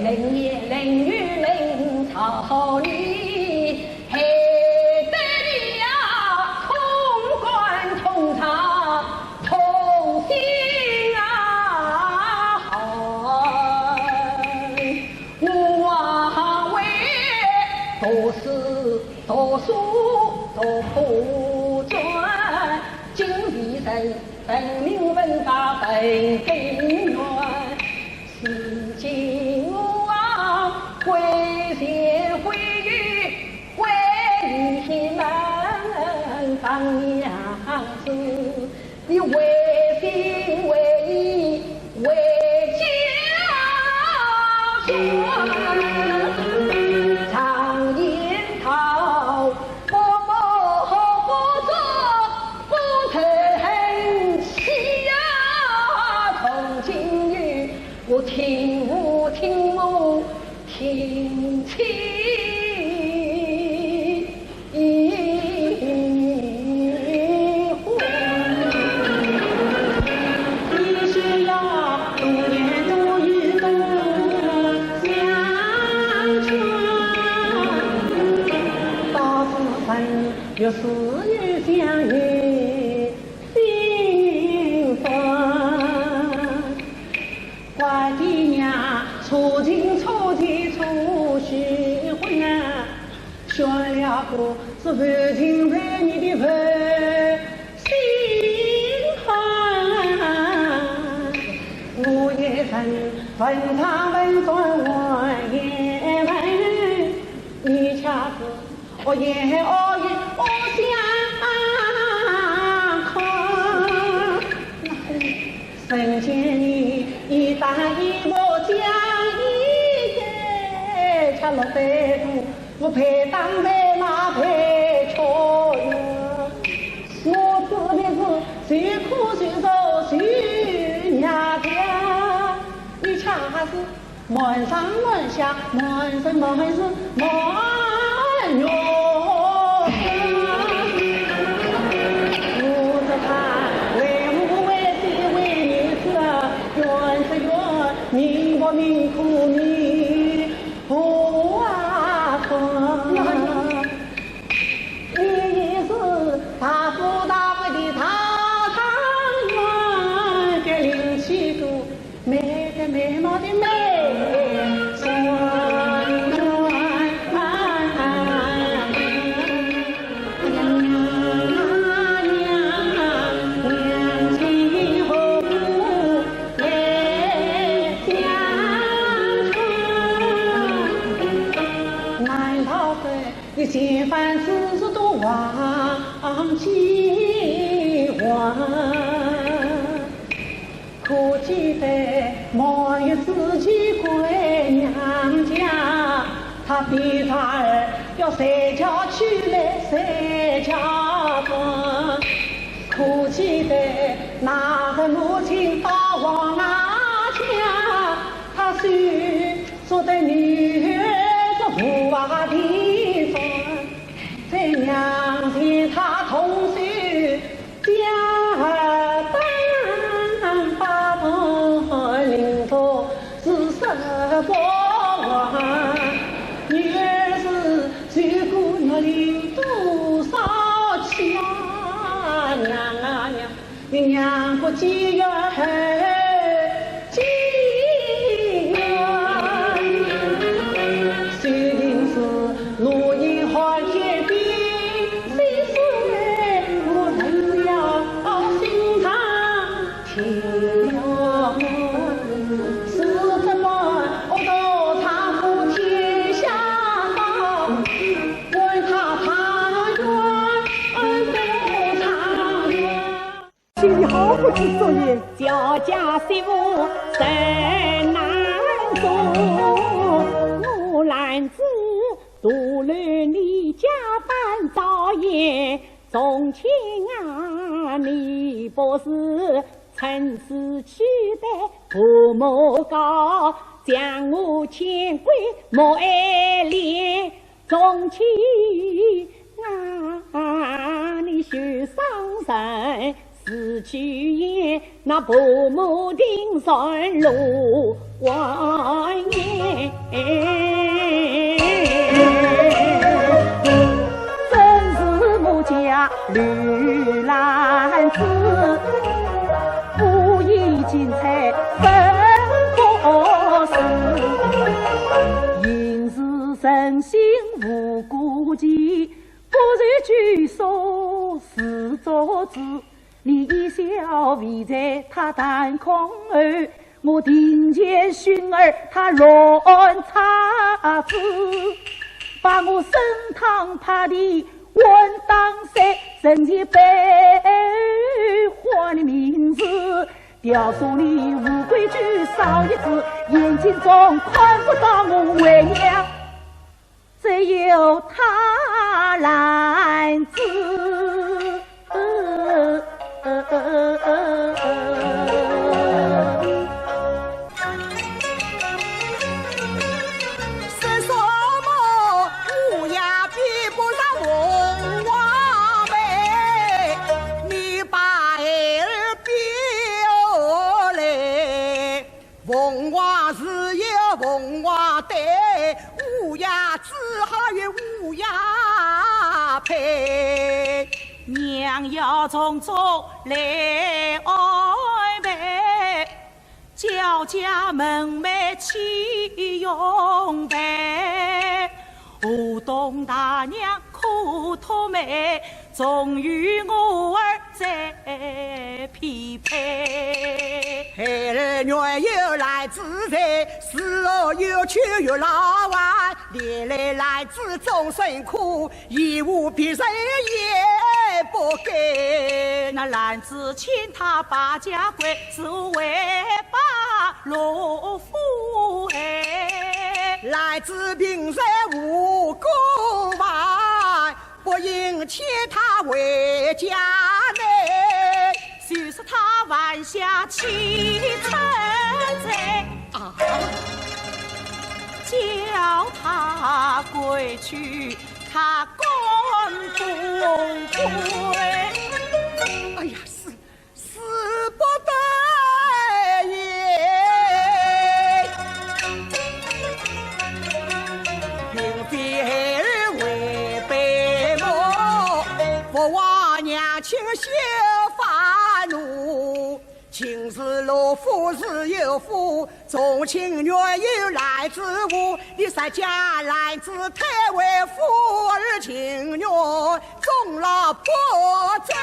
冷夜冷雨冷草里，黑得里呀，潼关潼茶潼心啊我为读诗读书读不转，今日人文明文化本根源，是今我归贤归于为你们放娘子，你为心为义为家顺。常言道，不做不成器呀。从今日我听母听妻。有事与相遇心酸，怪爹娘出进出去出虚婚啊，选了个是父亲为你的父心寒，我也曾文唱文转我也问，你恰是我也我想看，曾见你一大一我将一个吃了白肚，我陪当白马陪车我自别是谁苦谁受谁娘家，你恰是满上满下满身满是满哟。你我命苦你不啊困，你也是大富大贵的大汤圆，这灵气度美的美貌的美酸。闲饭事事都忘记还，可记得某日自己回娘家，他比他儿要谁家去来谁家转，可记得那个母亲到往哪家，他虽说的女儿是富娃的。在娘亲他同学家当把头领头是什么女儿是最姑娘领多少气啊娘啊娘，你娘不几月几月，虽然是落叶花天。好不知所云，小家媳妇真难做。木兰子独了你家班早宴，从前啊，你不是曾是取得父母高，将我牵归莫爱恋。从前啊，你受伤神。是去也，那伯母定上路万年。真是我家绿兰子，不以金彩分国事，应是人心无顾忌，不然举手是作子。你一笑为在他弹空儿，我庭前熏儿他乱插子，把我升堂趴地问当谁，人前悲欢的名字，雕塑里无规矩少一字，眼睛中看不到我为娘，只有他篮子。是什么乌鸦比不上凤凰美？你把儿比我来，凤凰是有凤凰对，乌鸦只好与乌鸦配。娘要从中来安排，叫家门楣齐用备。武东大娘苦托美，终于我儿在匹配。孩儿女有来自在，死后有去有老完，连累来自终身苦，义无比人也不给。那男子请他把家归，是为把罗夫哎。来自平生无辜外，不应欠他为家内，虽是他犯下欺臣罪啊，叫他归去，他管不归。哎呀，死不得也，并非孩儿为悲母，不枉娘亲羞发怒。情是罗夫是有夫，重情虐有来自无。你三家来自太为夫儿情虐，终老不在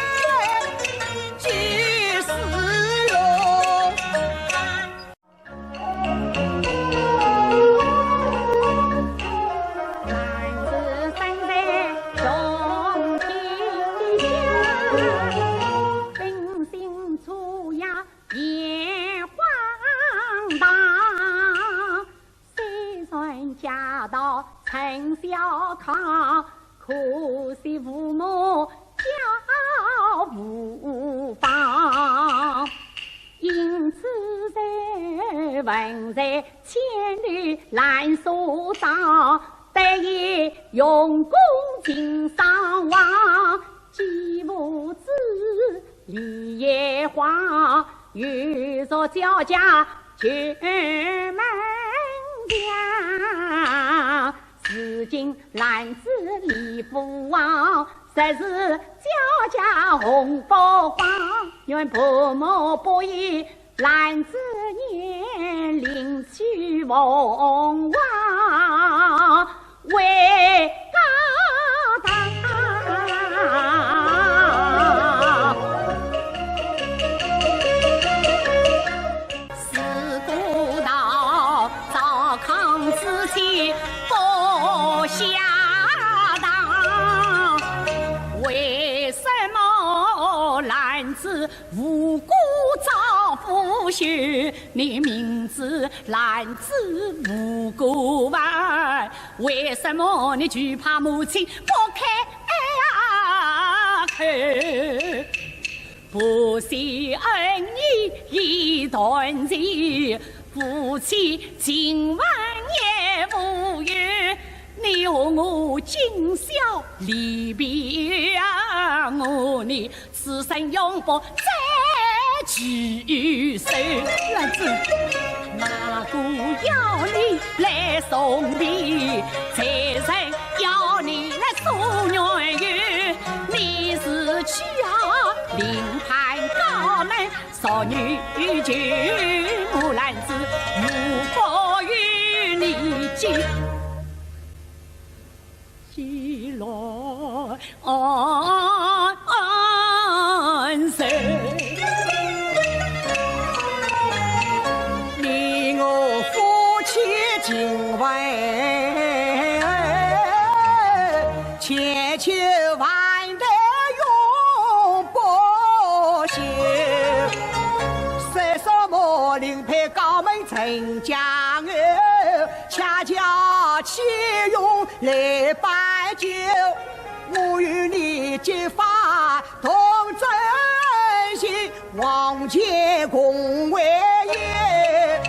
即死哟。家道陈小康，可惜父母教无方，因此在文在千里难所长，得以用功尽上望，既无子李也荒，欲作教家绝门家，如今男子李父王，实是家家红不慌。愿伯母不依，男子年龄去凤凰，为高堂。下当，为什么男子无辜遭腐朽？你明知男子无辜吧，为什么你惧怕母亲不开口？不惜恩义一段情，夫妻今晚也无语。你和我今宵离别啊，我你死生永不再聚首。兰子，马姑要你来送礼，财神要你来送月圆。你是去临盘高门少女眷，木兰子如果与你结喜乐安生。你我夫妻情为千秋万代永不朽。三少莫临配高门陈家儿，恰恰启用来摆酒。我与你结发同真心，往前共为业。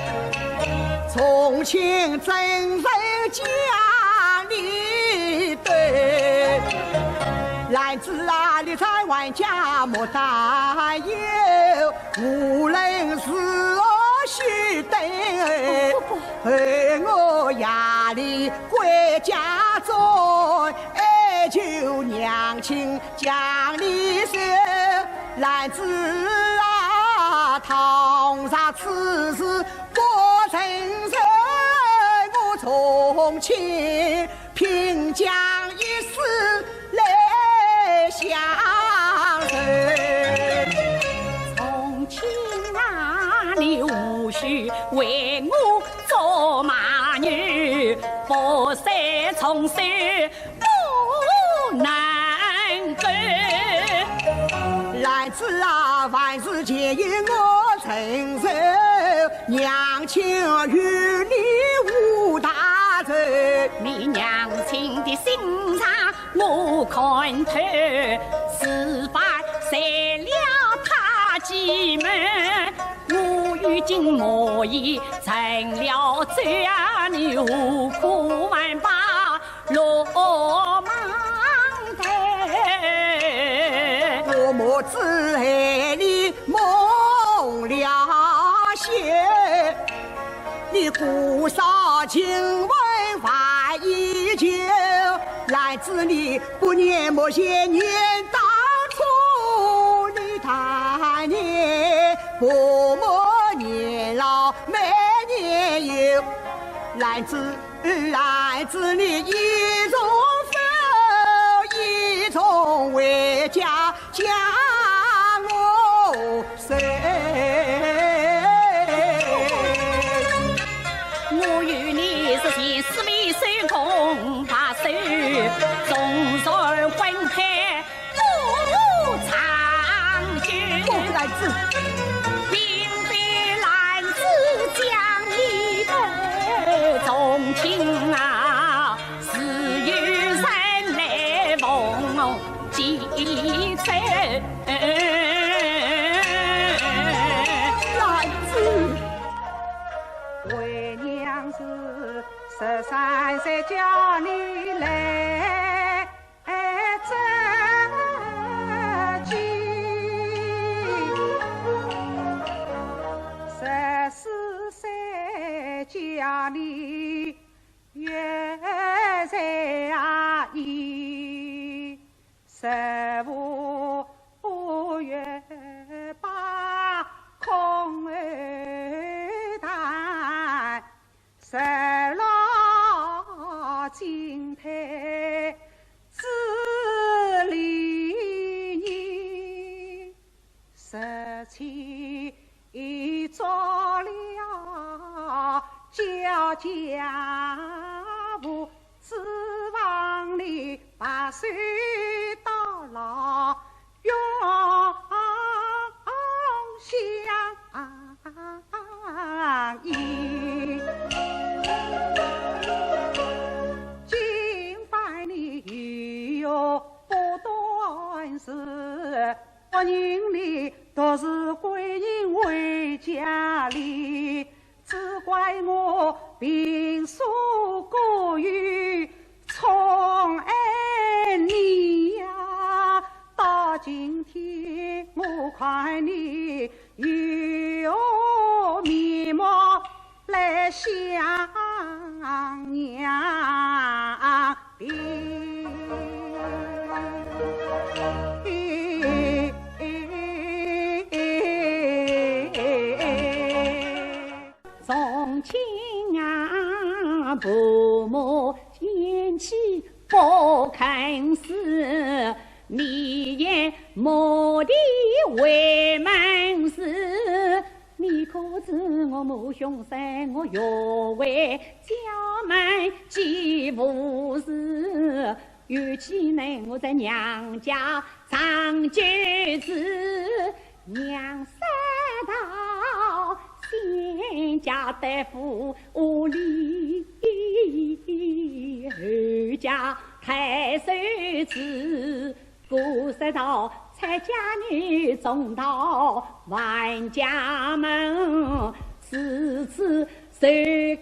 从前真人家里对，兰子啊，你在万家莫担忧，无论是何须等。我夜里归家中，哀求娘亲将你收。兰子啊，堂上此事不承受，我从前凭将一死来相随。从前啊，你无需为我做马女，不识从手不难够。兰子啊，万事皆由我承受，娘亲与你无大仇。你娘亲的心肠我看透，此番杀了他姐妹，我如今莫言成了罪啊！你何苦万把落忙头？我莫只害你蒙了血，你姑嫂亲为怀已久。兰子你不念某些年当初，你谈年父母年老没年幼。兰子你一种否，一种为家将我守。我与你是前世为手共把手，终身婚配不长久。兰子，并非兰子将你的从情啊，是有人来奉记仇。兰子，为娘是13岁叫你来这居，14岁叫你约在阿姨，15月8空儿谈，16金台子里你17做了叫家务，指望你把岁到老永相依。今番你有不断事，我认你都是归人为家里，只怪我平素过于宠爱你呀，到今天快你有面目来相娘别。从前啊，父母嫌弃不肯死，你也谟的为门事。你可知我母兄生我要为家门几无事，尤其呢我在娘家长久子，娘生到先家大夫屋里，后家太守子，过世到蔡家女送到万家门，次次受给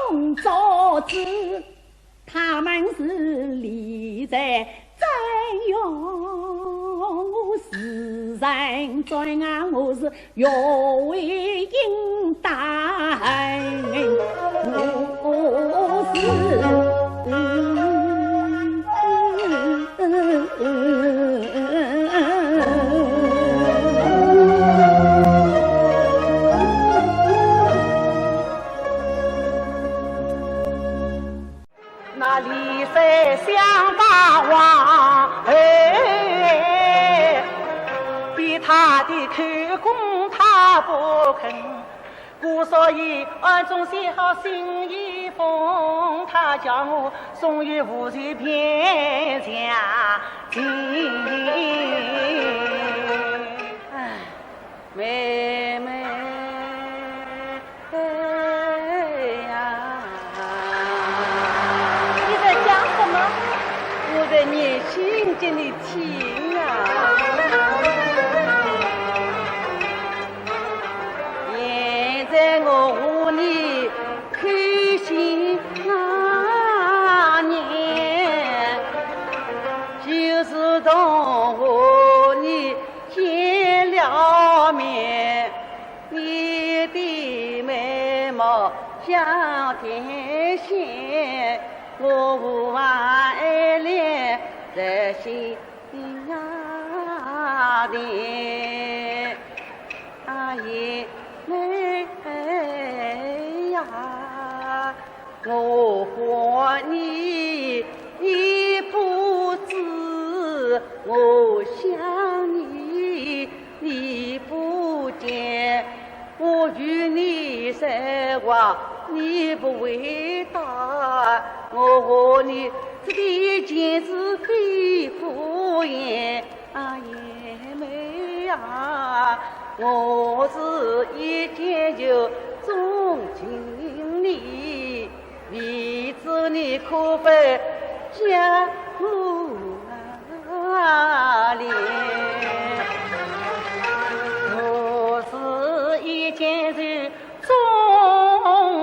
兄嫂子，他们是立在真用，我世人尊啊，我是要为应当，我是。那里谁想把王逼他的口供他不肯，故所以总写好信一封，他叫我送于无罪偏家庭。妹妹呀，你在讲什么？我在念信给你听啊。现在我和你开心那年，就是同和你见了面，你的眉毛像天线，我无爱恋在心里。啊爷妹呀，我和你你不知，我想你你不见，我与你说话你不回答，我和你这一件事非敷衍。啊爷妹呀，我是一见就钟情你，为此你可非将我怜。我是一见就钟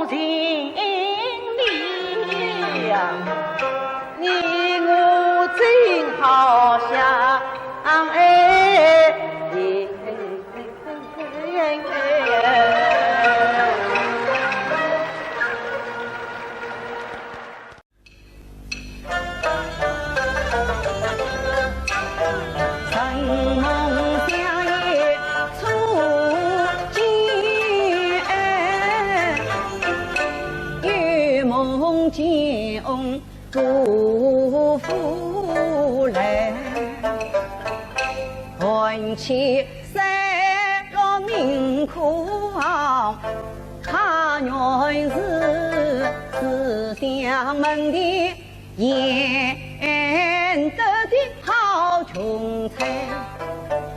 情你呀，你我真好像爱你。见祝福来，看起三个面孔，他原是自相门的严德的好穷才，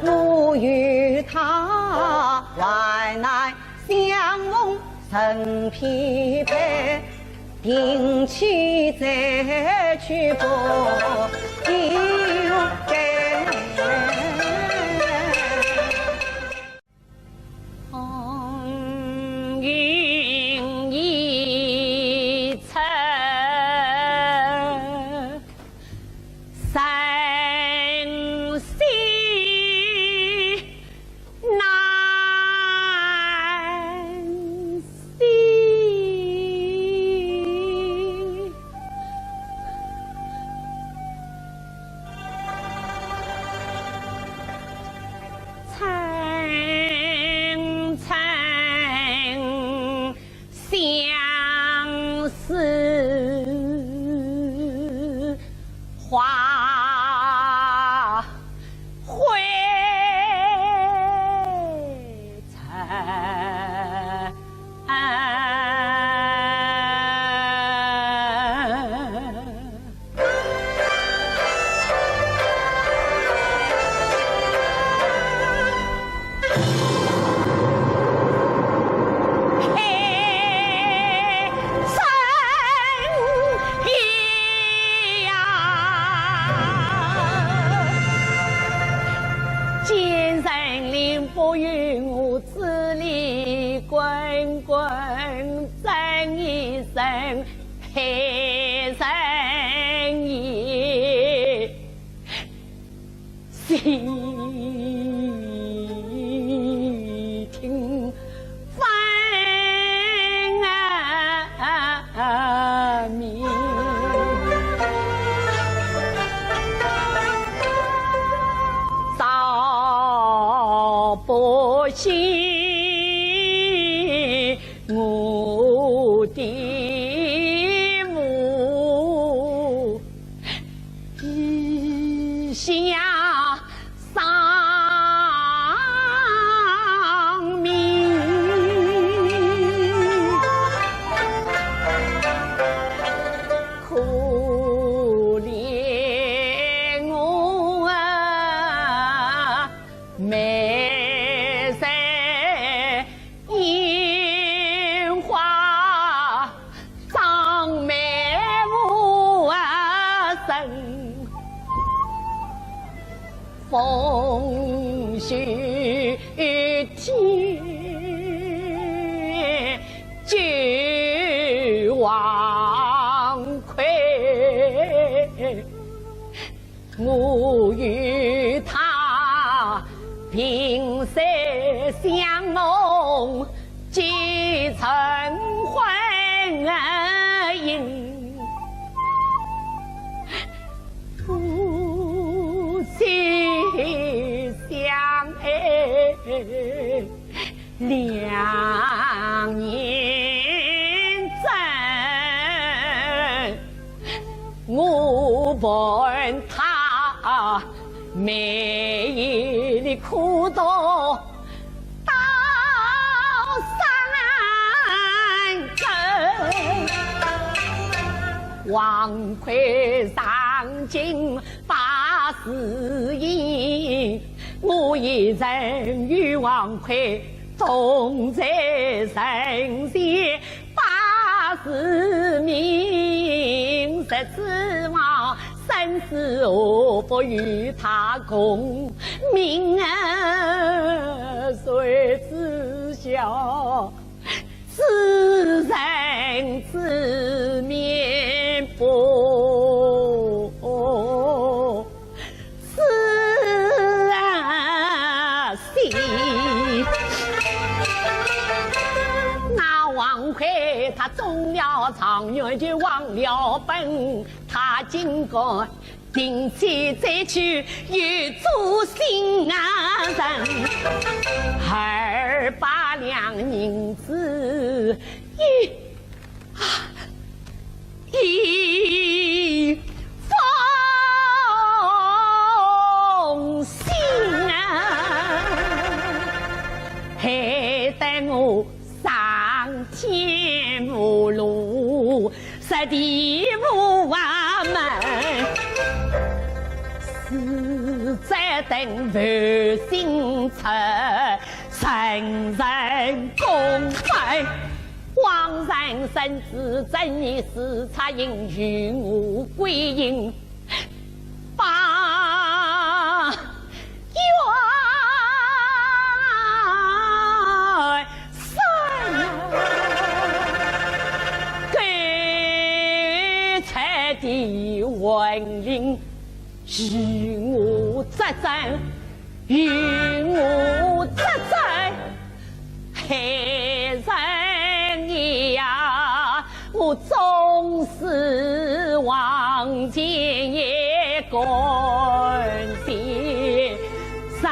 我与他患难相逢曾匹配，定期再去不应该。红云一程，山西新婚真一生配人意，细听分明。少不信我的母，一下丧命，可怜我啊，美色烟花长眉无声，风雪天俱忘愧，我与他萍水相逢，几成婚姻，夫妻相爱两年整，我问他每一的苦痛到三更，王魁上京把事应，我一人与王魁同在神仙，把事明，实指望生死我不与他共，命儿谁知晓，自人自面薄，是心。那王魁他中了状元就忘了本，他经过定期再去与主心啊人200两银子一封信啊，还得我上天无路，下地无啊门，实在等万星辰，人人公愤。皇上圣旨，正义视察应与我归营，把元神给才的文令，与我作证，与我作证，黑人呀，我总是望见一个心山。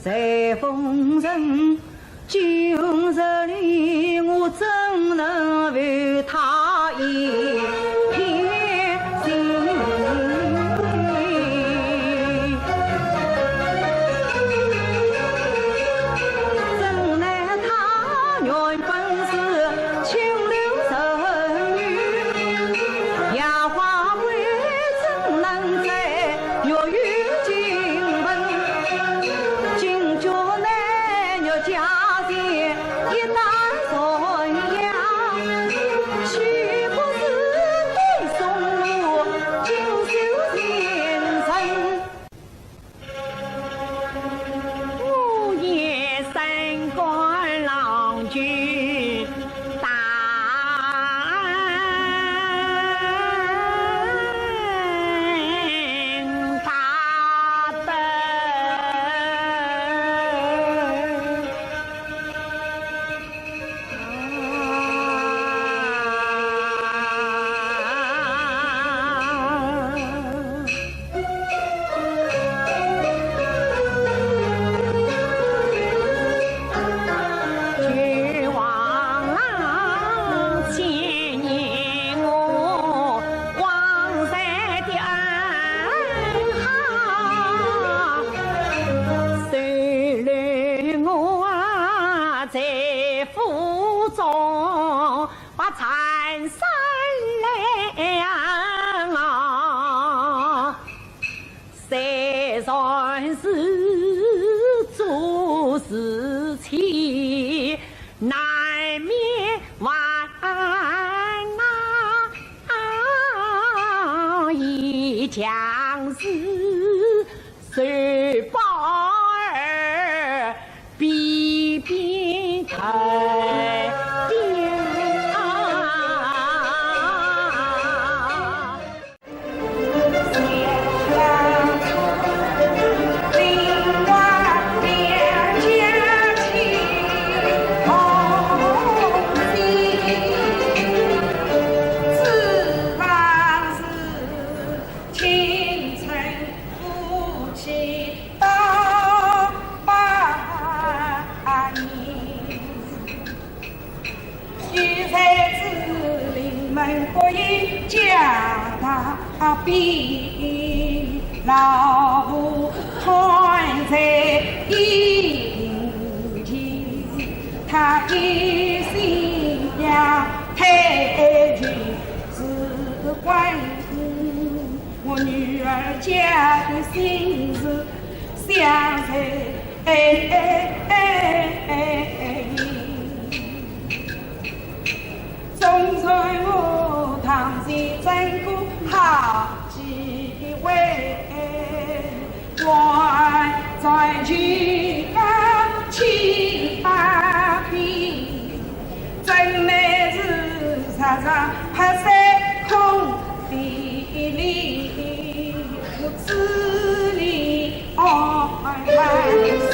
在风尘今日里，我怎能为他一片心？怎奈他原本是缠山梁啊，谁算是做事情难免万难一将士十八儿必变态家比老夫穿在一起，他一心要太君是关我女儿家的心事相总算我堂前真苦好几位，我在举高七八匹，真美是常常拍在空地里，我知你爱心。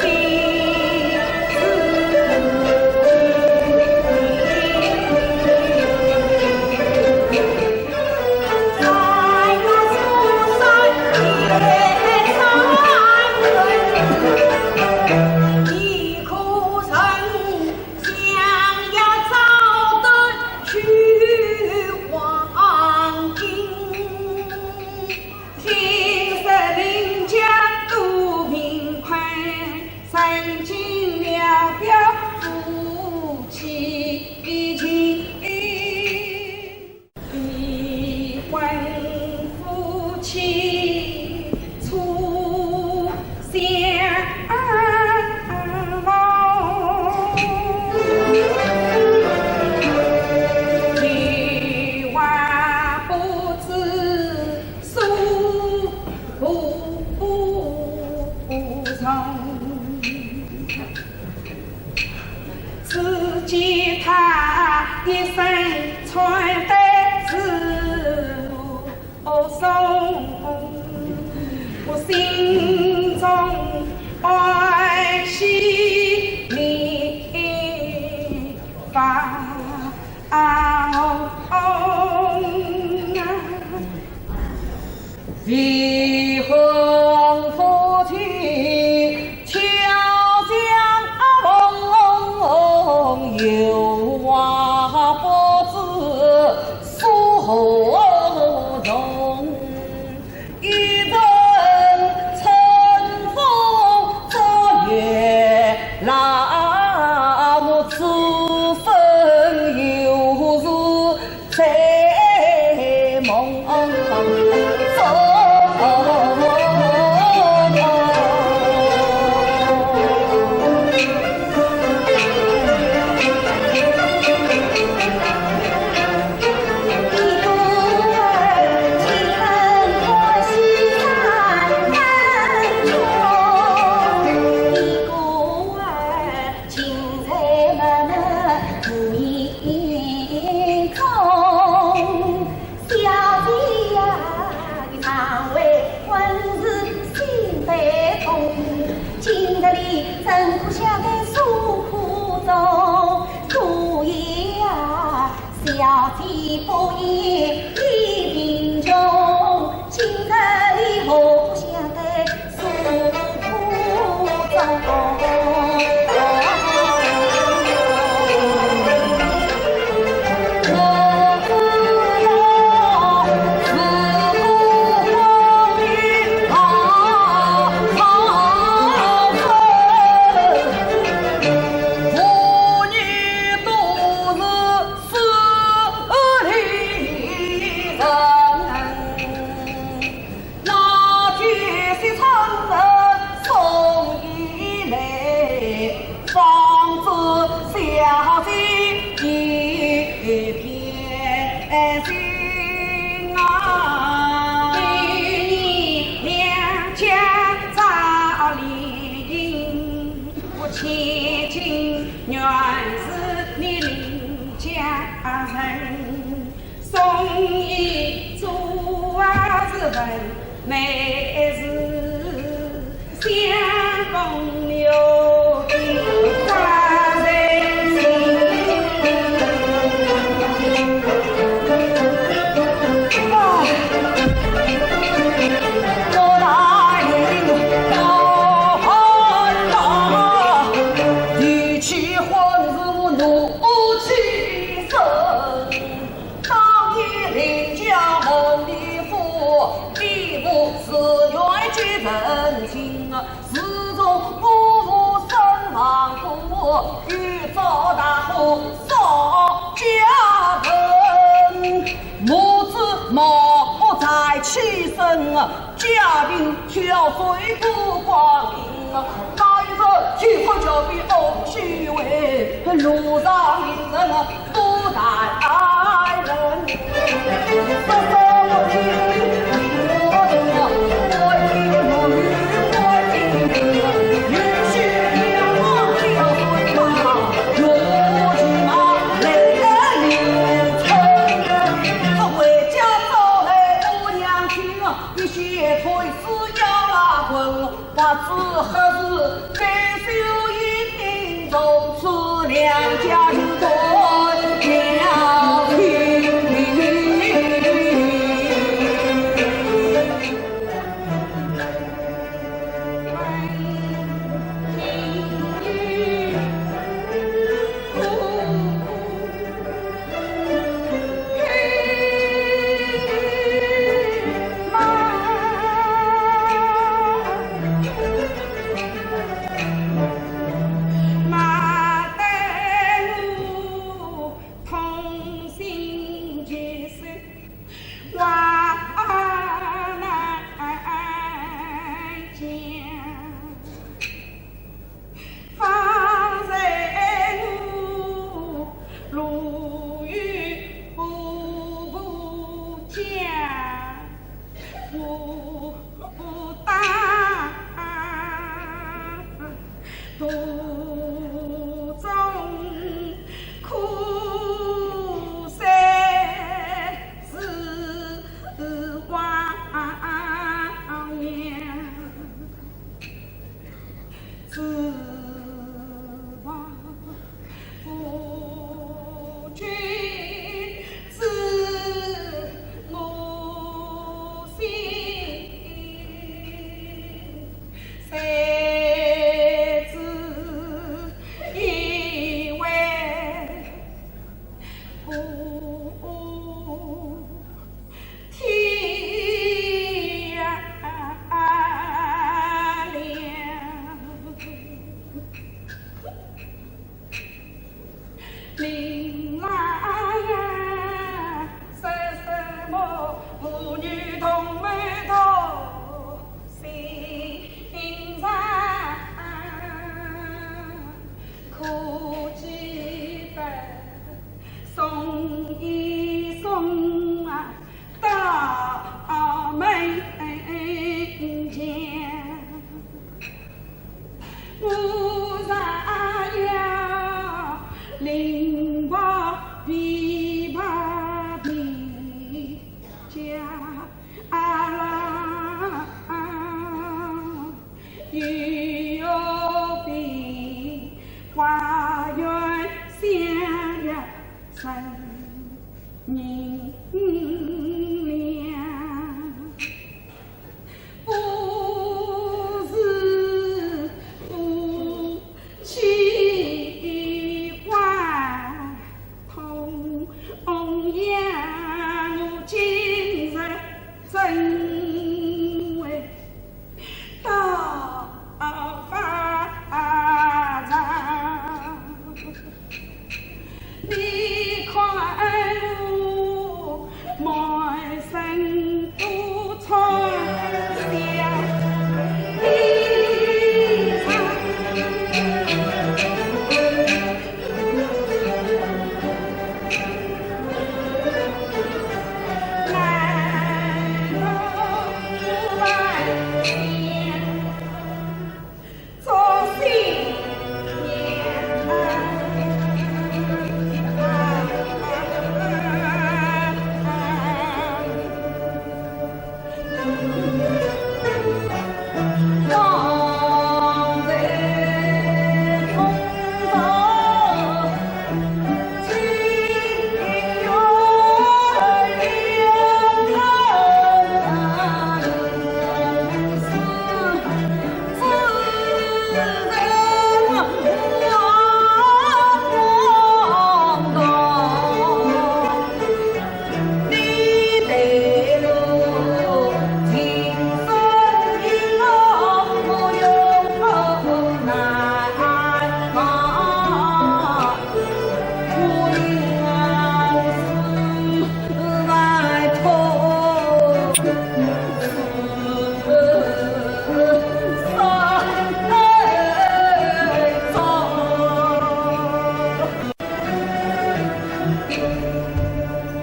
离婚夫妻悄将有话不知所容，一人乘风坐月老母此分又是在梦。真苦下的诉苦中，苦也啊，小弟不言一贫穷，今日何下的诉苦中。千金原是你邻家人，送一株啊是问乃是相逢有花人心。人情始终不负身亡故，欲遭大祸烧家人。母子莫再起身，家贫挑水不光阴。那一日聚会就比欧虚伪，路上行人不待人。花子何时该修一命，从此两家就断了情。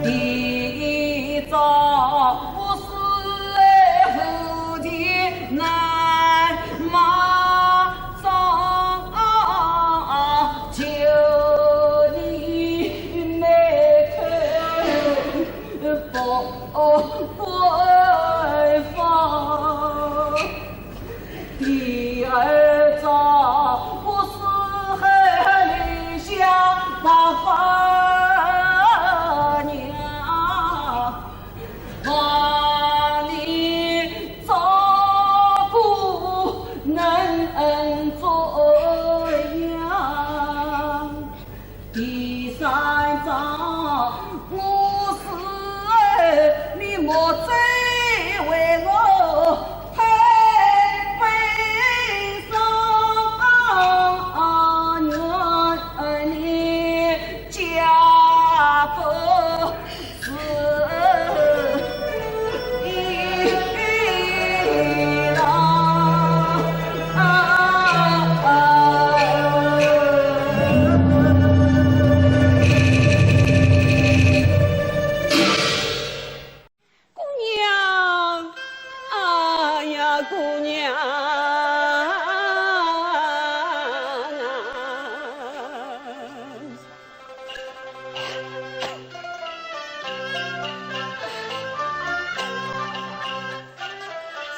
一朝不是夫妻难马上求你没肯不放，第二朝不是和你相把房。我再为我太悲伤，愿你家不是一郎。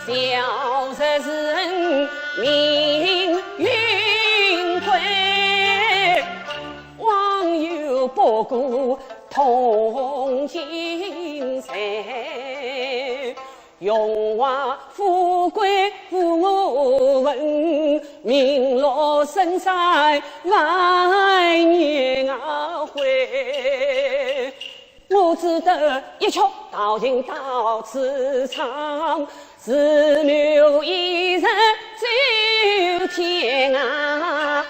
小日人命运亏，枉有不顾同情谁？荣华富贵负我闻，名落深山万年回。我只得一曲道尽到此场，只留一人走天涯。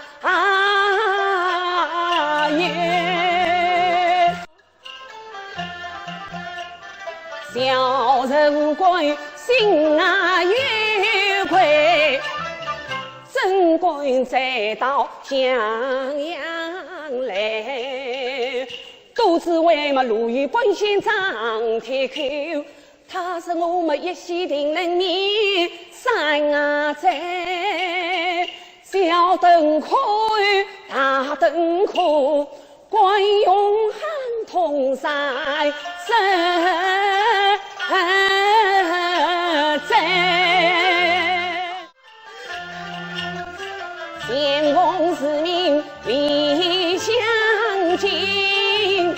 小人无归，心有愧，珍贵再到襄阳来。都只为么路遇本县张铁口，他是我们一夕定能面山寨。小灯可遇大灯可，关用汉同山先锋市民理相近，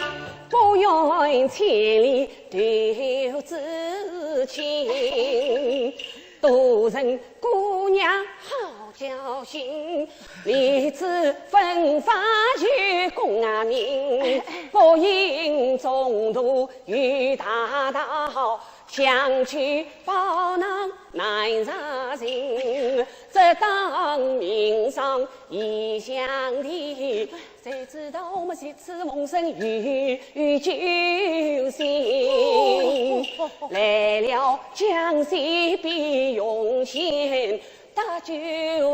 不愿千里丢知情。都人姑娘好交心，荔枝分发去公明，不应中途与大道，相去包囊难杀人。这当名上异乡的，谁知道我们这次逢生与救星，来了江西必用心，大酒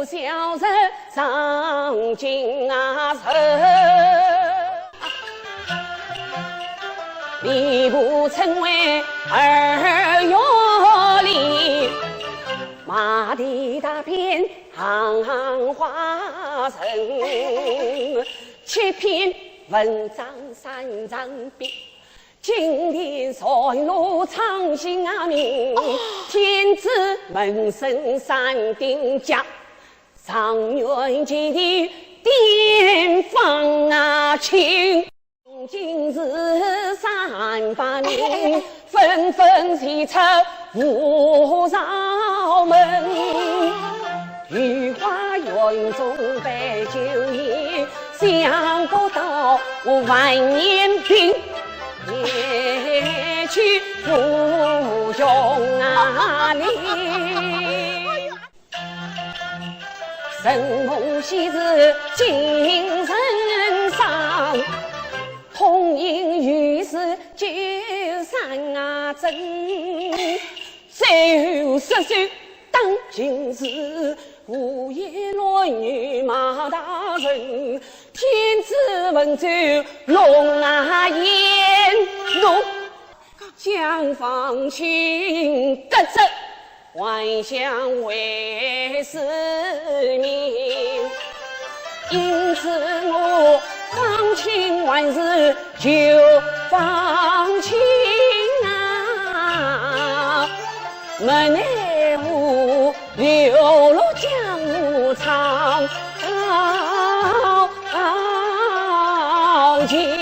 小人上京城，礼部称为二月里，马蹄大片行行花城，7篇文章3张笔，今天上路唱新名，天子门生3顶甲，上元节的典方请。今日300名，纷纷齐出无上门。御花园中摆酒宴，想不到万年兵，也去赴兄里。神梦昔日精神上，同饮御史酒3针，最后失手当今日，无言乱语马大人，天子文州龙言想放弃各自，还想为市民，因此我放情万事就放情啊，门内无流落江湖长情。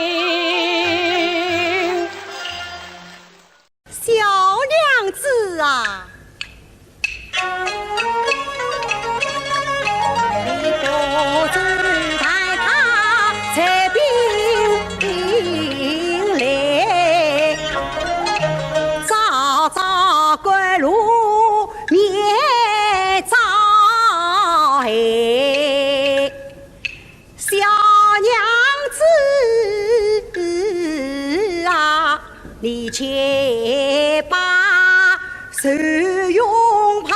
小娘子啊，你不知害怕才兵来，早早归路灭早黑。小娘子啊，你且把手拥抱，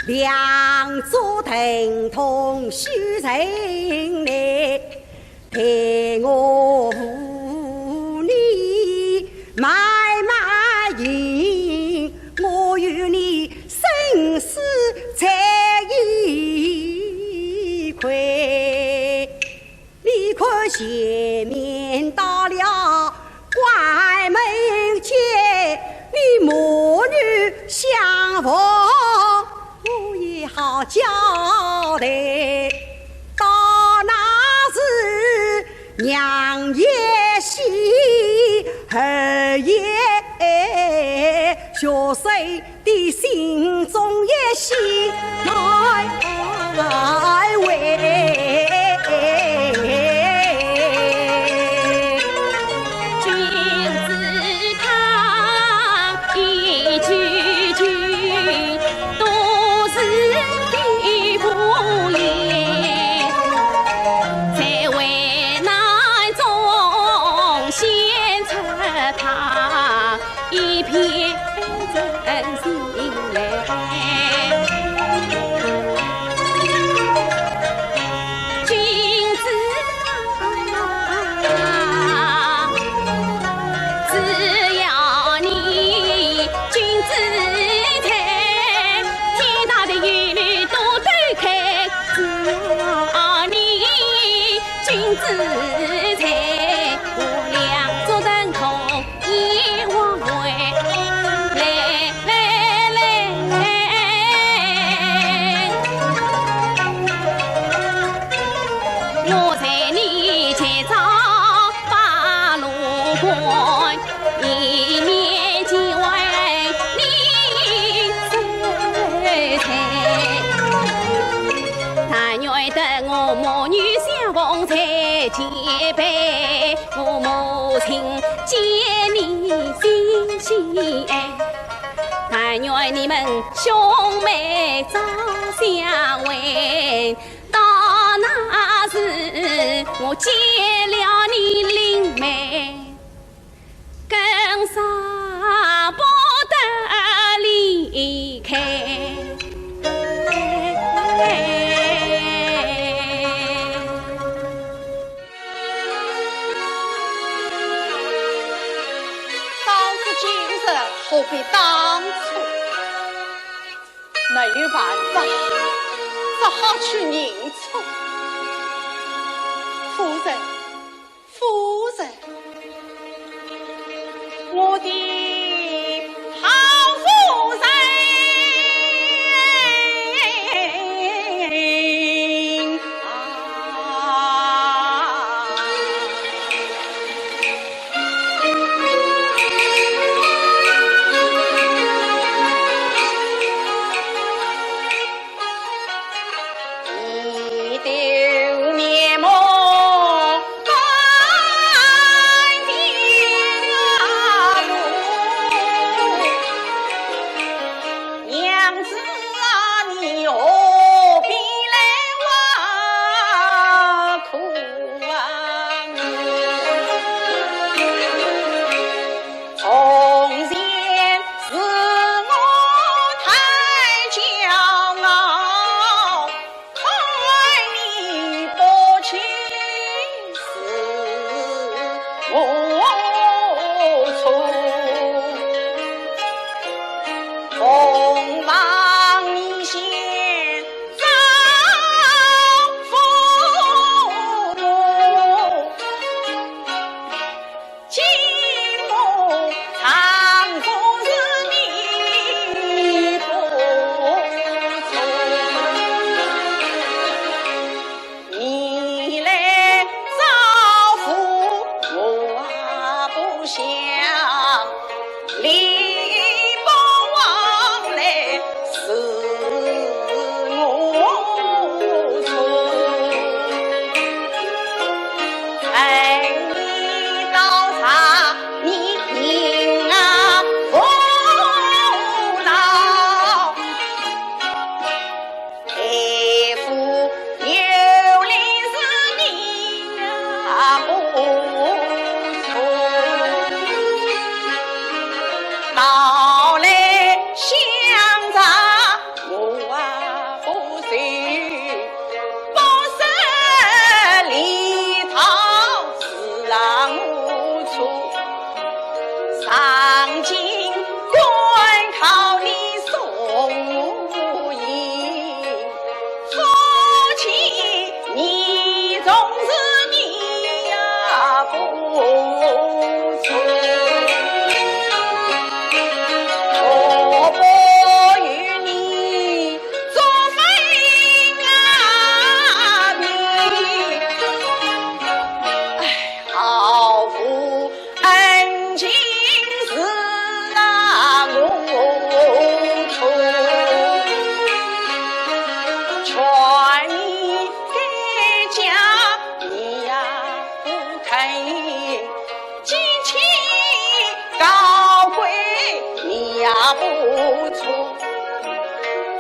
两足疼痛须人来，陪我扶你慢慢行，我与你生死在一块。你看前面到了关门前，你母女相逢，我也好交代。到那时娘也喜，儿也学谁的心中也喜来为。结拜我母亲见你心喜爱，但愿你们兄妹早相会。到那时我结了你灵媒，更舍不得离开。何必当初没有办法，只好去认错。夫人，夫人，我的好夫人想，李伯王来是我错。趁你到茶，你听啊父老，太傅有理是你呀不错，到来相杂我啊不随，不是里头是让我错，上京官靠你送我银，初期你总是你呀不错，我不与你做媒啊你，好负恩情是那我错，劝你改嫁你呀不肯，激起高贵你呀不错，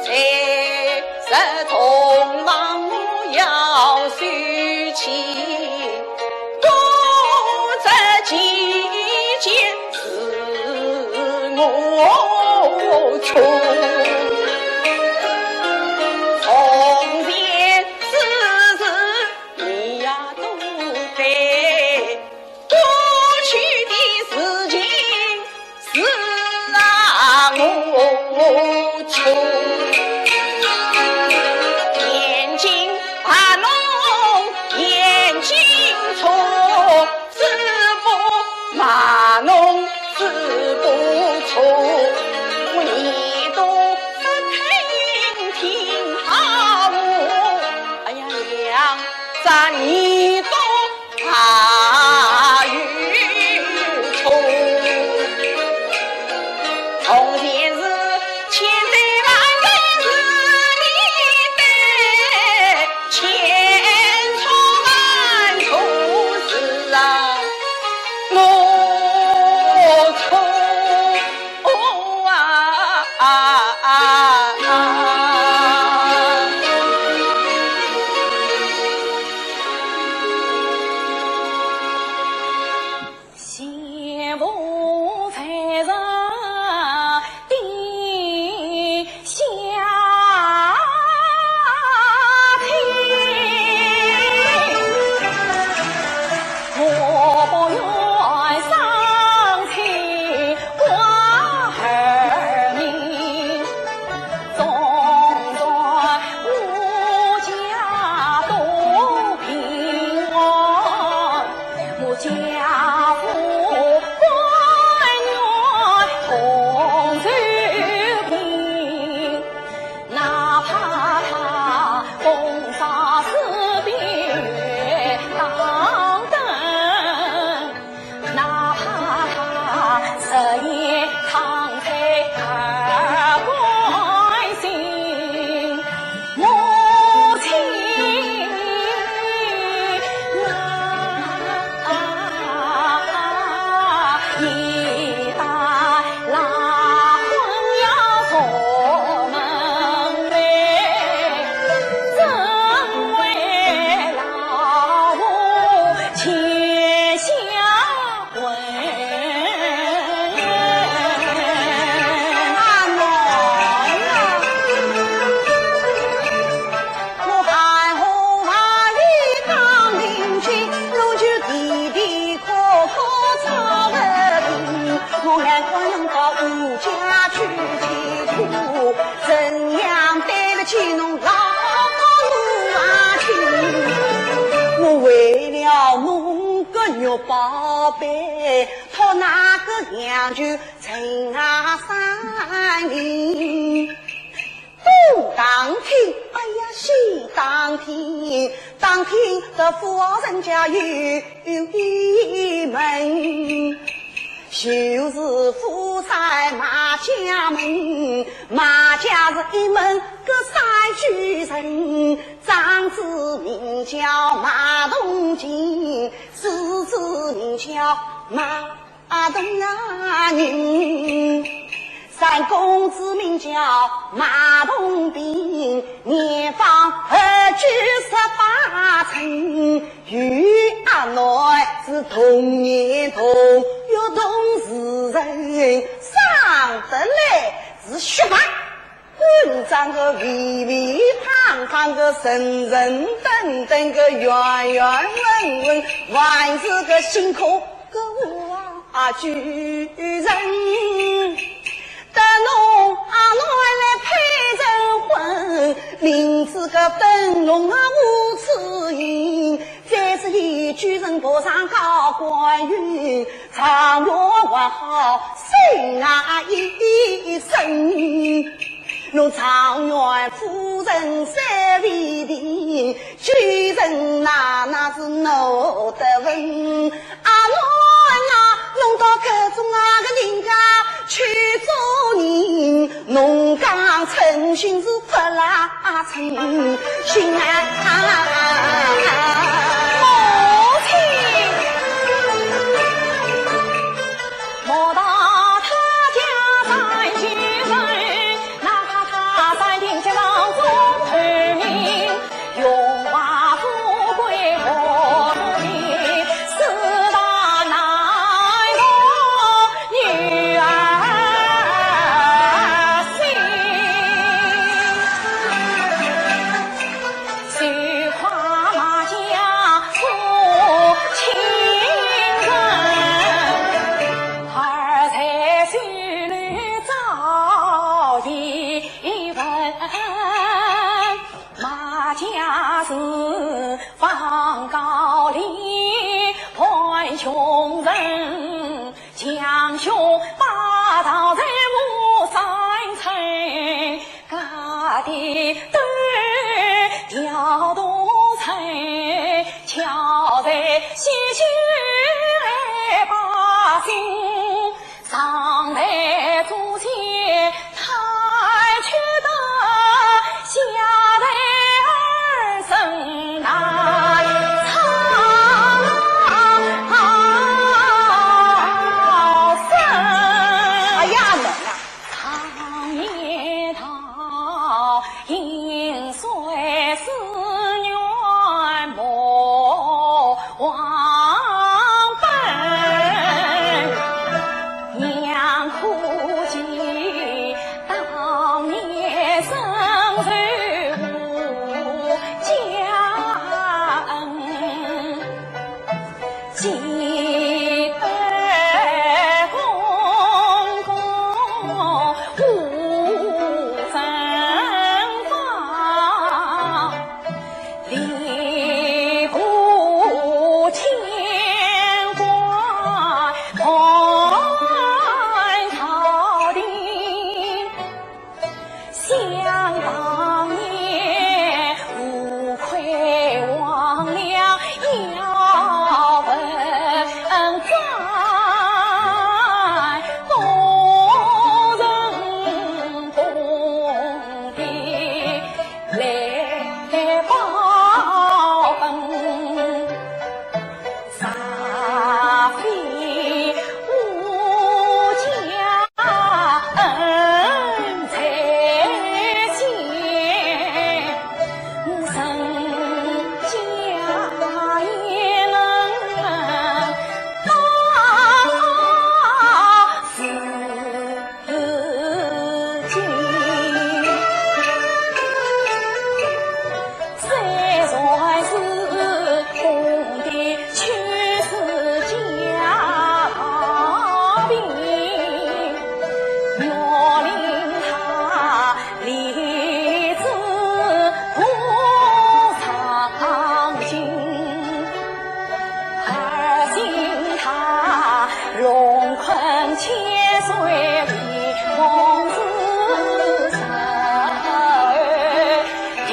在这同房我要收起，多这几件是我错，从前事事你呀都对，过去的事情是啊我错，眼睛啊弄眼睛错，是不骂弄是不错，我你都不肯听好我，哎呀娘，咱你都怕与错，从前是千对万对是你的，千错万错是啊我错先不费人定下庭，我不愿伤亲我儿民，纵然我家不平安，我家父官员同受平，哪怕他风沙四边月当灯，哪怕他彻夜慷慨而关心，母亲一代拉婚要过门来，怎为老母欠下婚？我喊红花里当领军，如今地地可可操得平。我眼光用到吴家去起苦，怎样对得起侬老母啊亲？我为了侬个肉宝贝，讨那个娘舅陈啊三林。东当厅，哎呀西当厅，当厅的富豪人家有一门，就是夫在马家门，马家是一门个三居人，长子名叫马东进，次子名叫马东人。三公子名叫马东兵，年方28春，与阿内是同年同月同时人，生得来是血脉，官长个巍巍堂堂个神神等等个圆圆稳稳，万事个辛苦个我举人。等侬阿奶来配成婚，临子个灯笼啊无此音，再是一举人步上高官运，长乐还好谁那一生。侬长院夫人三位的，举人那是闹得稳。阿奶啊，弄到各种个人家去做人，侬讲诚心是不拉诚心母亲，莫道他家三居人，哪怕他三定家当中推名，荣华富贵我努力，四大难容女儿心，虚夸马家父亲人，儿才须履早已闻，马家是放高丽还穷人，强兄霸道在五三村，家的对调动村，巧在西区来把心，上代祖先太去的，下代儿孙来操生。哎呀，冷啊！长夜到阴岁思远莫忘本，娘哭泣当年生于无家恩，记得公公无分房，礼部天官还朝廷，想当年无愧王良要问在东人宫的来报恩，煞非无家恩才见，生家也能把自己。虽算是公的去世家病，若令他离子不长进，而今他荣困千岁的公子生，定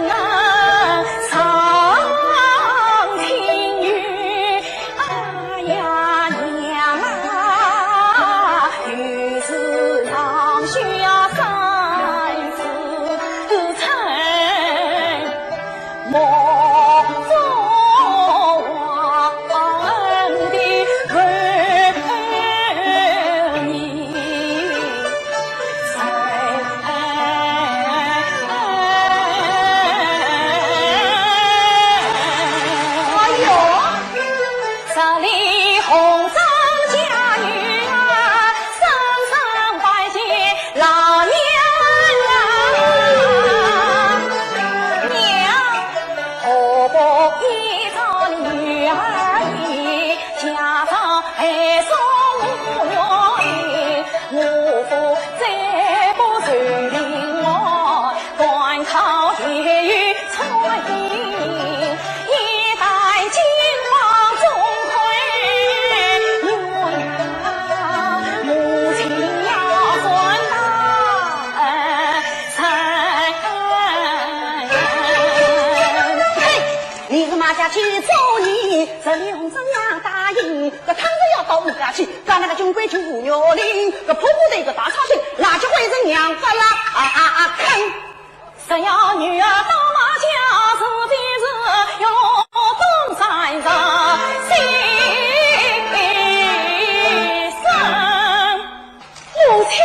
能上青云。哎呀娘啊！这里红中央答应，这汤子要到我家去，干那个军规就五月令，这婆婆的一个大朝廷，哪就会人娘发啦坑。只要女儿到马家，是的是要东山上心生母亲。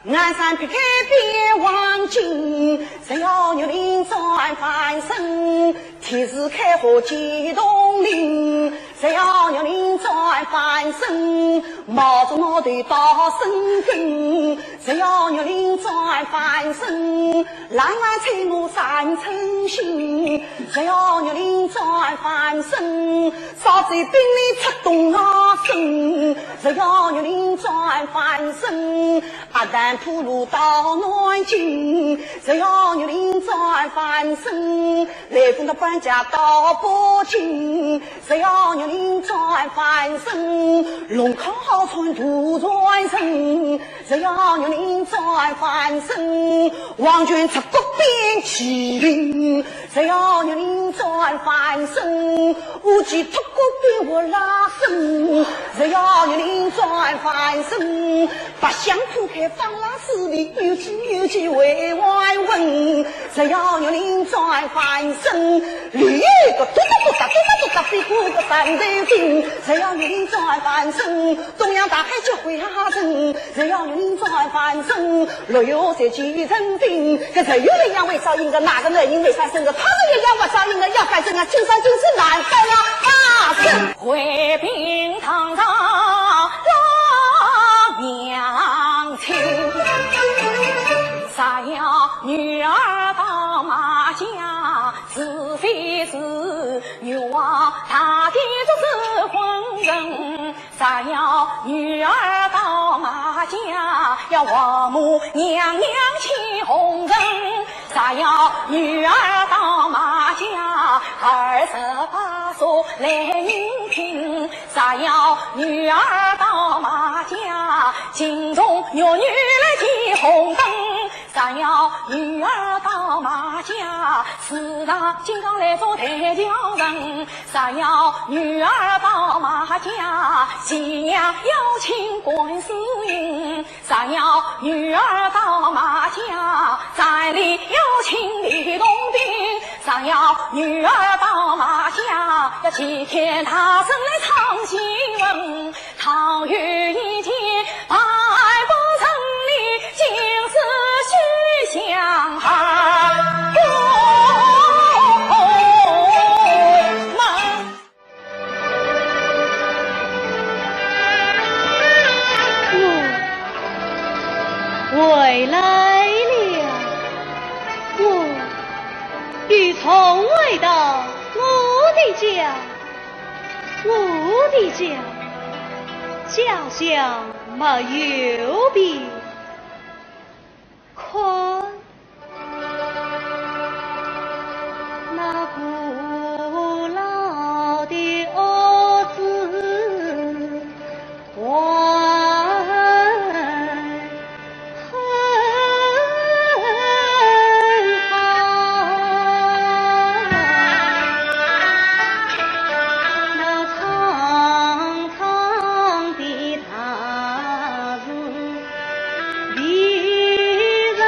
南山劈开边望尽，只要玉林转翻身，天时开花激动林。只要玉林转翻身，冒着脑袋到深根。只要玉林转翻身，浪漫吹我三寸心。只要玉林转翻身，烧醉冰里出动啊声。只要玉林转翻身，阿旦铺路到南京。只要玉林转翻身，来风的搬家到北京。只要玉林转翻身，龙康好穿土转身。只要玉林转翻身，王权出国变麒麟。只要玉林转翻身，无忌脱过给我拉伸，只要有人转翻身，把香铺开放拉丝里，有句为外问，只要有人转翻身，里个嘟哒飞过个三头精，只要有人转翻身，东洋大海就会下沉，只要有人转翻身，若有在几层顶，可是有人要为少赢个，哪个人因为翻身个，他们也要我少赢个，要翻身啊，青山就是难翻了啊！回兵堂上拉娘亲，啥要女儿到马家，是非是女王他的就是婚人，啥要女儿到马家，要王母娘娘起红灯，啥要女儿到马家，28岁来迎亲，啥要女儿到马家，金钟玉女来起红灯，啥要女儿到马家，四大金刚来做抬轿人，啥要女儿到马家，新娘邀请观世音，啥要女儿到马家，寨里邀请李洞宾，啥要女儿到马家，要齐天大圣来唱新闻，唐玉一见百步城里，尽是许香儿回来了，我欲从未到我的家，我的家家乡没有别，看那古老的屋子离人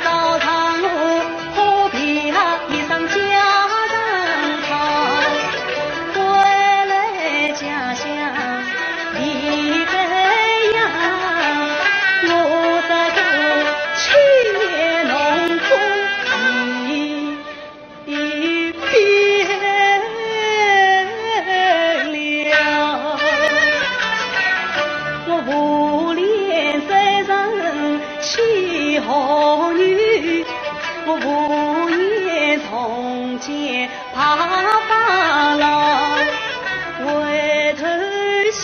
早上我何必衣裳家人穿，归来家乡离北洋，我这个青年农夫已变了，我无脸再人欺豪女，我无言从前怕法老，回头想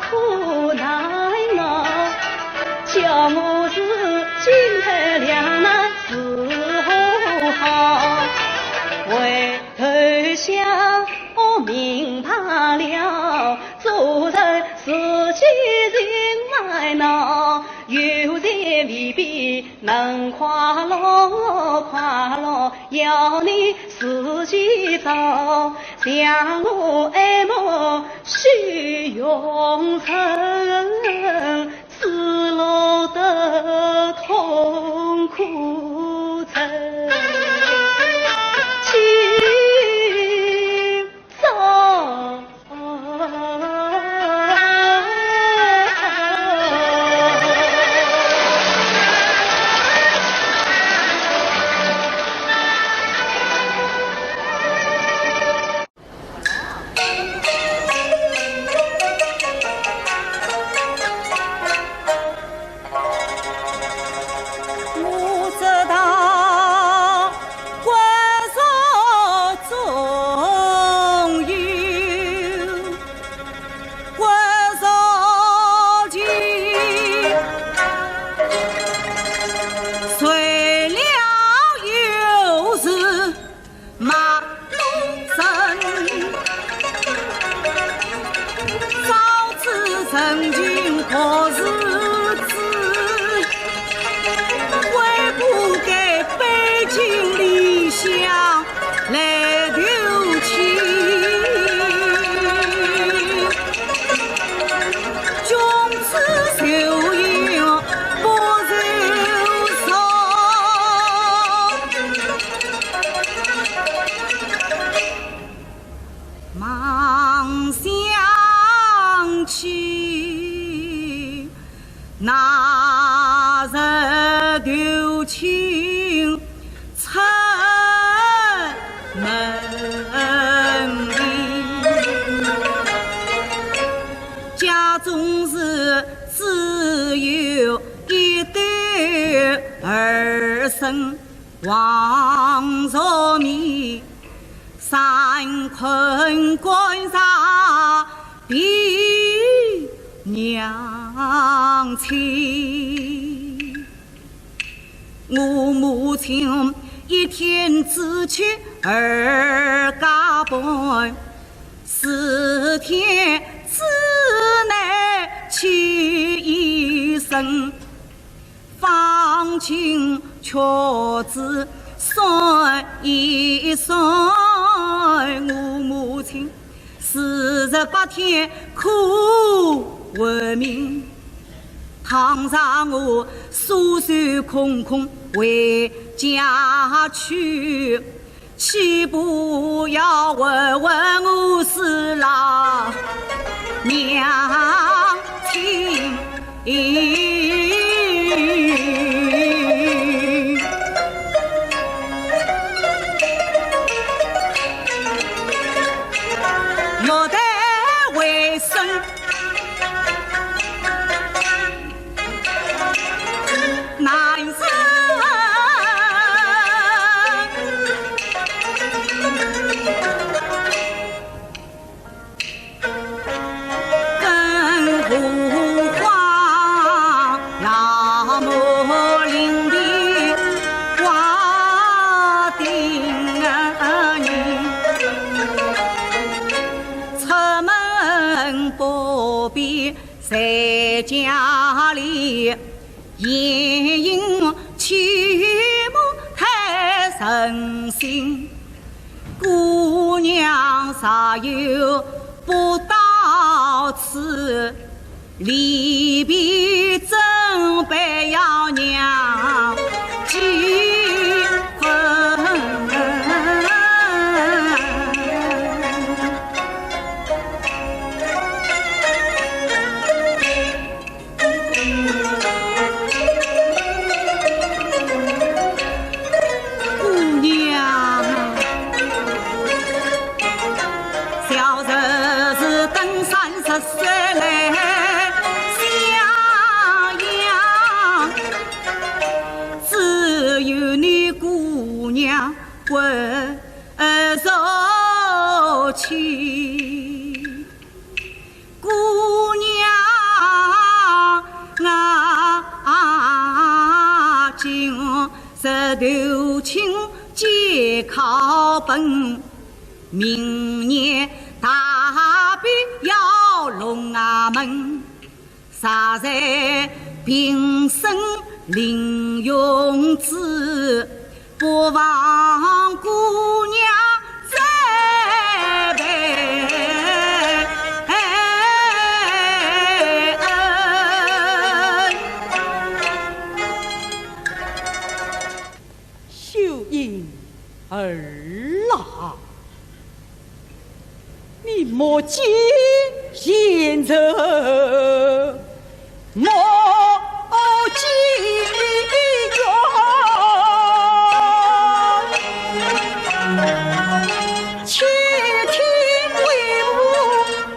苦难熬，叫我是金头两难伺候好，回头想我明白了，做人自己人来闹，有人未必能快乐要你自己找，像我爱慕虚荣尘，只落得痛苦沉。今朝我知道关上总有关上情，谁料又是马路神，早知曾经何日子，为不给北京理想来丢弃，君子修养不柔顺，忙想起那日丢情城门里，家中是只有一对儿孙望着你，三困关上比娘亲，我母亲一天只娶二家半，4天之内娶一生，方今却只算一算，我母亲48天苦为民，堂上我舒舒空空回家去，岂不要问问我是老娘亲？若待为生难生，更何况那么伶俐花丁女，出门不必在家里，夜饮曲目太神心，姑娘啥有不到此，离别准备要娘头请皆考本，明年大比要龙衙门，杀在平生临用子，不忘姑娘栽培。秀英儿啊，你莫急现在，莫急着，且听为母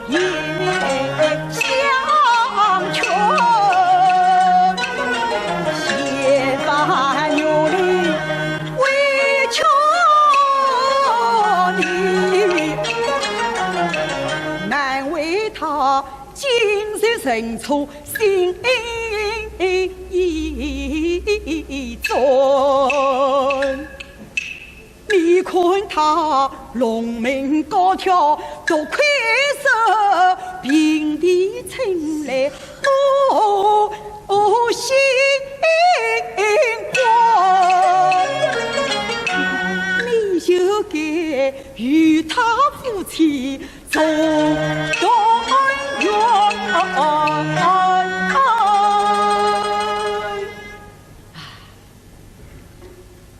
言相劝，先把牛力为求你，难为他今世认错心尊。你看他龙门高挑，多亏色平地称来星光，你就该与他夫妻走多远？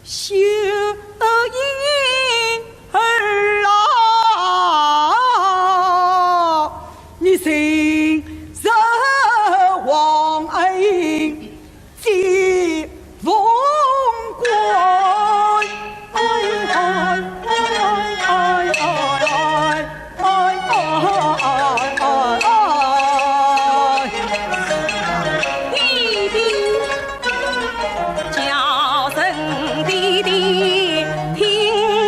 秀英儿啊，你心热望恩接凤冠，弟弟叫声弟弟，听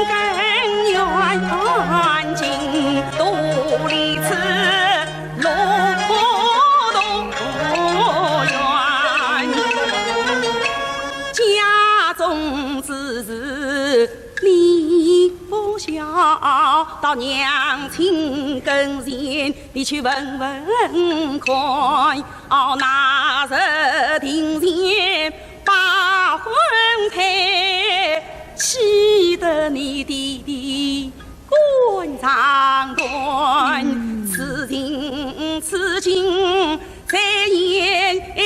根远近独立此路多远，家中之事你不晓，到娘亲跟前你去问问看，那日庭前把婚配，气得你弟弟肝肠断，此情在眼前，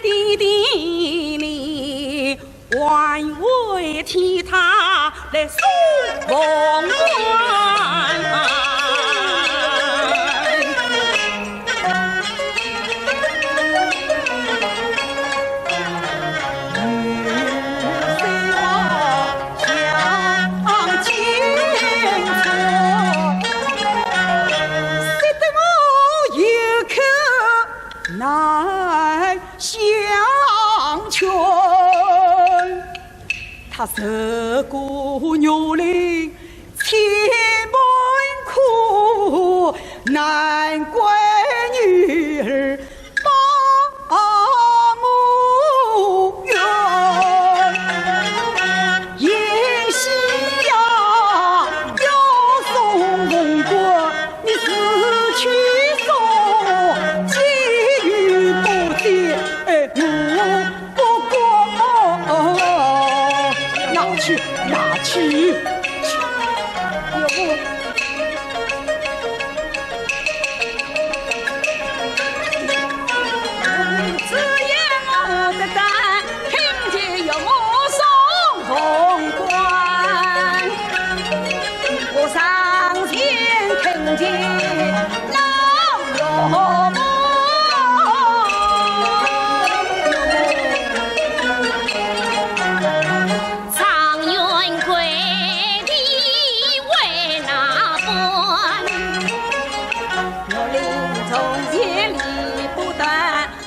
弟弟你还为替他来送凤冠。难相劝，他受过牛力千般苦，难怪女儿把母怨。言夕呀，要送凤冠，你死去送。拿去！只言我的胆，听见有我送凤冠，我上前听见老岳母。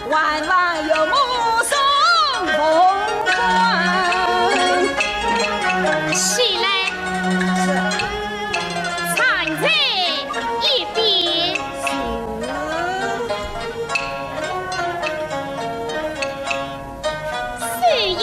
万望有目送凤冠，起来，站在一边。是意。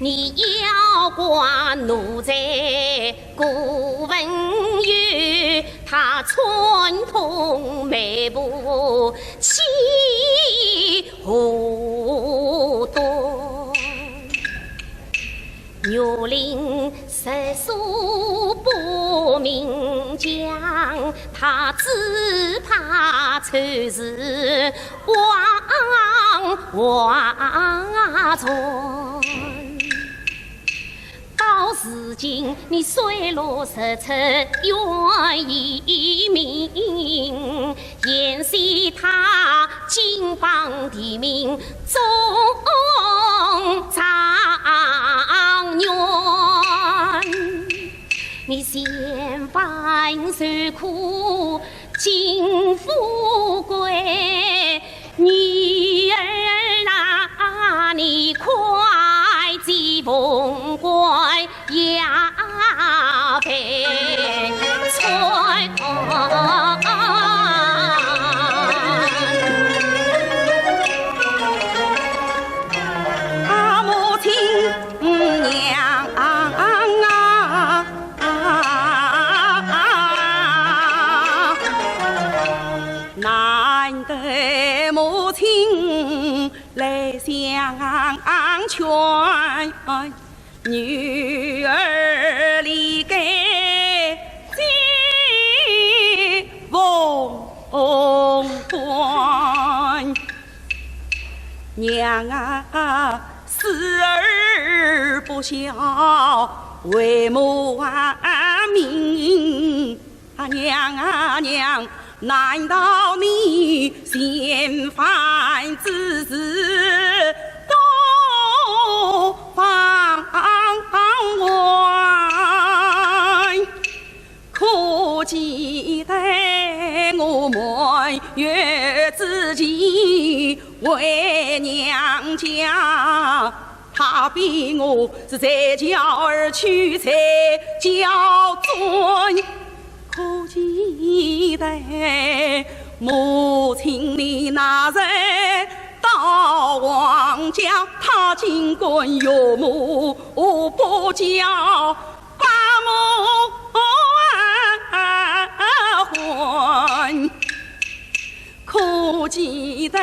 你要挂奴才顾文玉，他春风眉不起花朵，玉林十数不名将，他只怕丑事枉传。到如今，你水落石出愿意命，沿袭他金榜题名中状元。你嫌烦受苦尽富贵，女儿啊，你快祭凤冠呀被穿。母亲娘难得母亲来相劝，女儿离开金凤冠，娘啊，死而不孝，为母命。娘啊娘，难道你嫌烦之事都放完？可记得我满月之前为娘家，他逼我是再教儿娶才教准。可记得母亲你那日到王家，他尽管岳母不教，把母还。可记得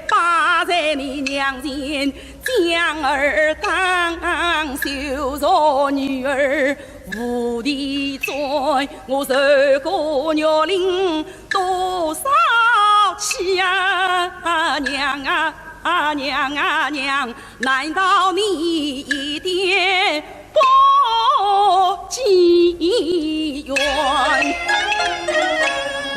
摆在你娘前，将儿刚羞辱女儿无地罪，我受过虐凌多少气啊！娘啊娘啊娘，难道你一点不记怨？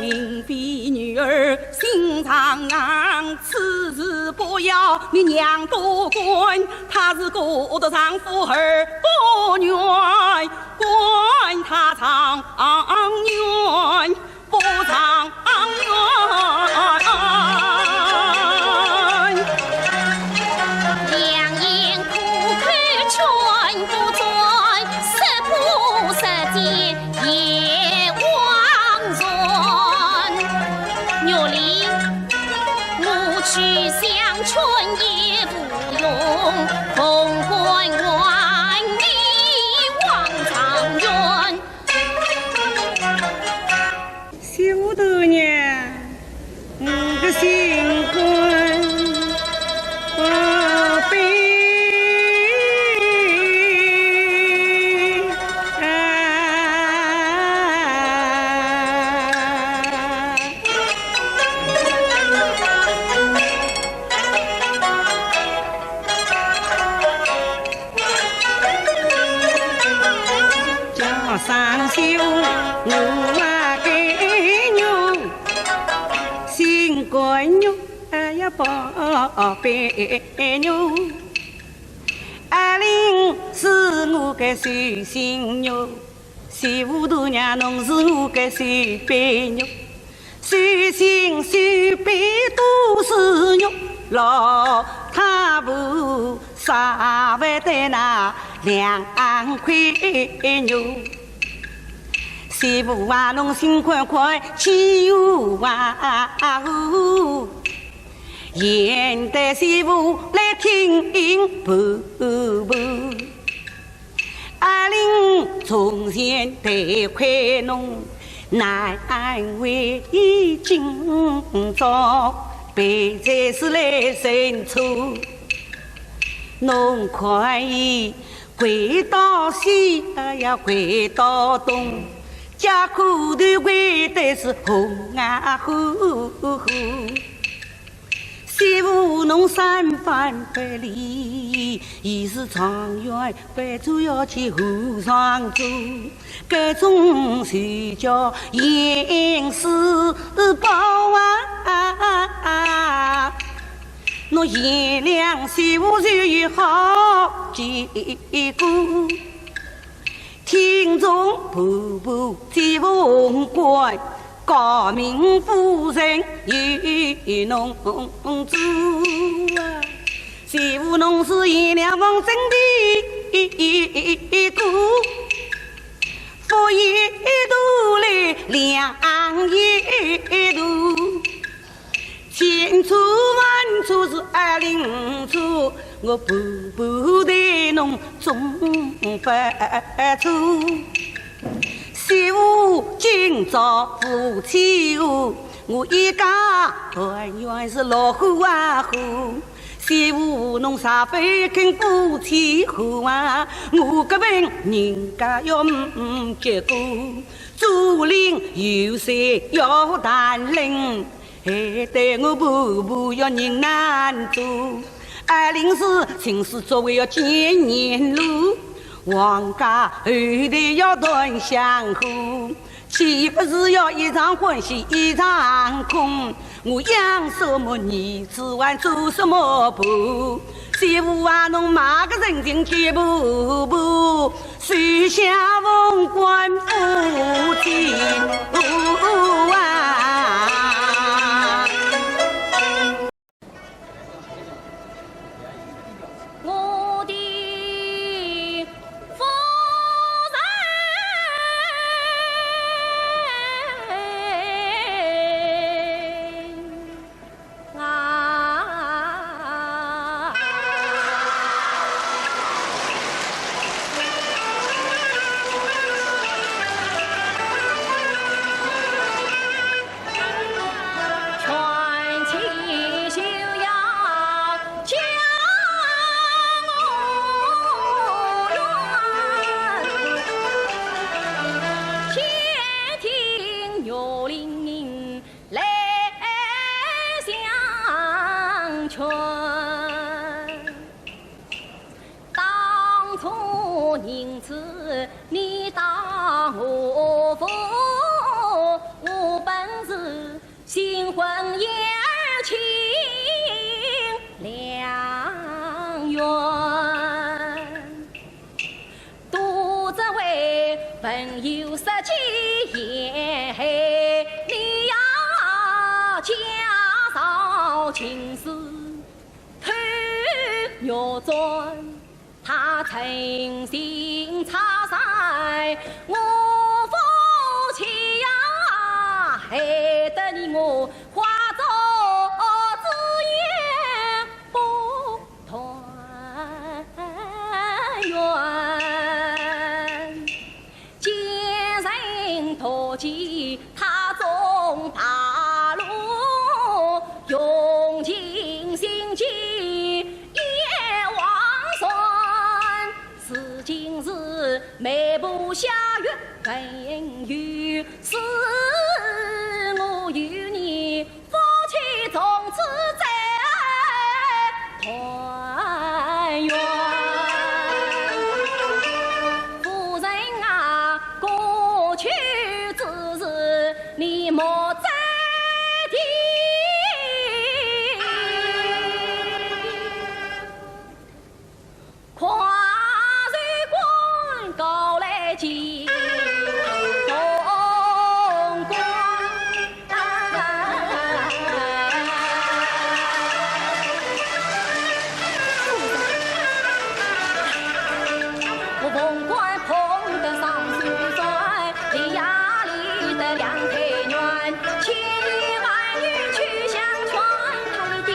并非女儿心肠硬，此事不要你娘多管。她是过得丈夫儿不愿，管他长远不长远。两眼苦口劝不转，识不识见也枉然。岳里母去乡春也不用，凤冠万里望长远。小豆娘，我的心肝宝贝啊！叫上修我给牛，心肝牛哎呀宝贝牛，阿玲是我的手心牛，媳妇大娘侬是我的手背牛，手心手背都是肉，老太婆杀不得那2块肉。媳妇啊，侬心宽宽，气有啊，现代媳妇来听婆婆。阿玲从前得快弄，难为今朝，别再是来认错。侬可以回到西，回到东，家苦头回的是红啊呼呼。媳妇侬三番百里，已是长远百主要去后上走，该种谁叫严丝包啊！侬贤良媳妇就有好结果，听从婆婆最风光。高明夫人有侬主啊，媳妇侬是贤良风筝的歌，福一度来两一度，千处万处是205处，我婆婆对侬总不错。媳妇今朝夫妻和，我一家团圆是老虎啊虎。媳妇侬啥非肯夫妻和啊？我个病人家要结果，竹林有山要谈林，还得我婆婆要人难做。204亲事作为要见年路。王家后代要团相和，岂不是要一场欢喜一场空？我养什么儿子还做什么婆？媳妇啊，侬马个人情结婆婆，水下风光夫妻啊！他诚心插腮，我夫妻呀，害得你我化作子也不团圆。奸人托起他中大路，用尽心机。每步下月更有是我与你夫妻从此再团圆。夫人啊，过去之事你莫再提，高来见风光，我凤冠捧得上书帅，李衙里的两腿软，千言万语去相劝，他的爹